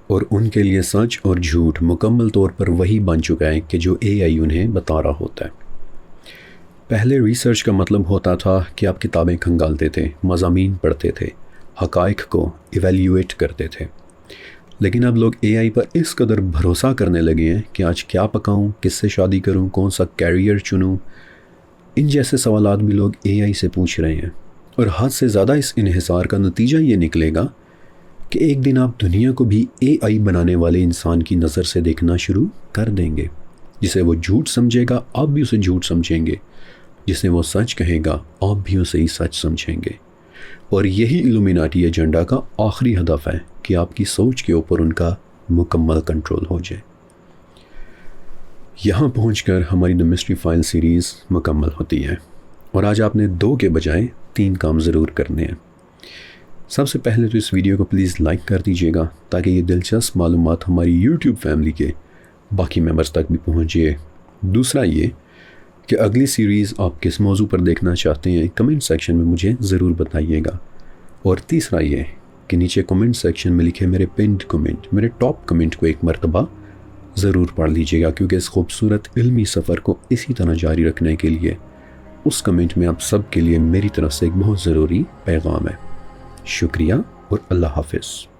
اور ان کے لیے سچ اور جھوٹ مکمل طور پر وہی بن چکا ہے کہ جو اے آئی انہیں بتا رہا ہوتا ہے۔ پہلے ریسرچ کا مطلب ہوتا تھا کہ آپ کتابیں کھنگالتے تھے، مضامین پڑھتے تھے، حقائق کو ایویلیویٹ کرتے تھے، لیکن اب لوگ اے آئی پر اس قدر بھروسہ کرنے لگے ہیں کہ آج کیا پکاؤں، کس سے شادی کروں، کون سا کیریئر چنوں، ان جیسے سوالات بھی لوگ اے آئی سے پوچھ رہے ہیں۔ اور حد سے زیادہ اس انحصار کا نتیجہ یہ نکلے گا کہ ایک دن آپ دنیا کو بھی اے آئی بنانے والے انسان کی نظر سے دیکھنا شروع کر دیں گے۔ جسے وہ جھوٹ سمجھے گا آپ بھی اسے جھوٹ سمجھیں گے، جسے وہ سچ کہے گا آپ بھی اسے ہی سچ سمجھیں گے۔ اور یہی ایلومیناٹی ایجنڈا کا آخری ہدف ہے کہ آپ کی سوچ کے اوپر ان کا مکمل کنٹرول ہو جائے۔ یہاں پہنچ کر ہماری دی مسٹری فائل سیریز مکمل ہوتی ہے، اور آج آپ نے 2 کے بجائے 3 کام ضرور کرنے ہیں۔ سب سے پہلے تو اس ویڈیو کو پلیز لائک کر دیجیے گا تاکہ یہ دلچسپ معلومات ہماری یوٹیوب فیملی کے باقی ممبرز تک بھی پہنچے۔ دوسرا یہ کہ اگلی سیریز آپ کس موضوع پر دیکھنا چاہتے ہیں کمنٹ سیکشن میں مجھے ضرور بتائیے گا۔ اور تیسرا یہ کہ نیچے کمنٹ سیکشن میں لکھے میرے پنڈ کمنٹ، میرے ٹاپ کمنٹ کو ایک مرتبہ ضرور پڑھ لیجیے گا، کیونکہ اس خوبصورت علمی سفر کو اسی طرح جاری رکھنے کے لیے اس کمنٹ میں آپ سب کے لیے میری طرف سے ایک بہت ضروری پیغام ہے۔ شکریہ اور اللہ حافظ۔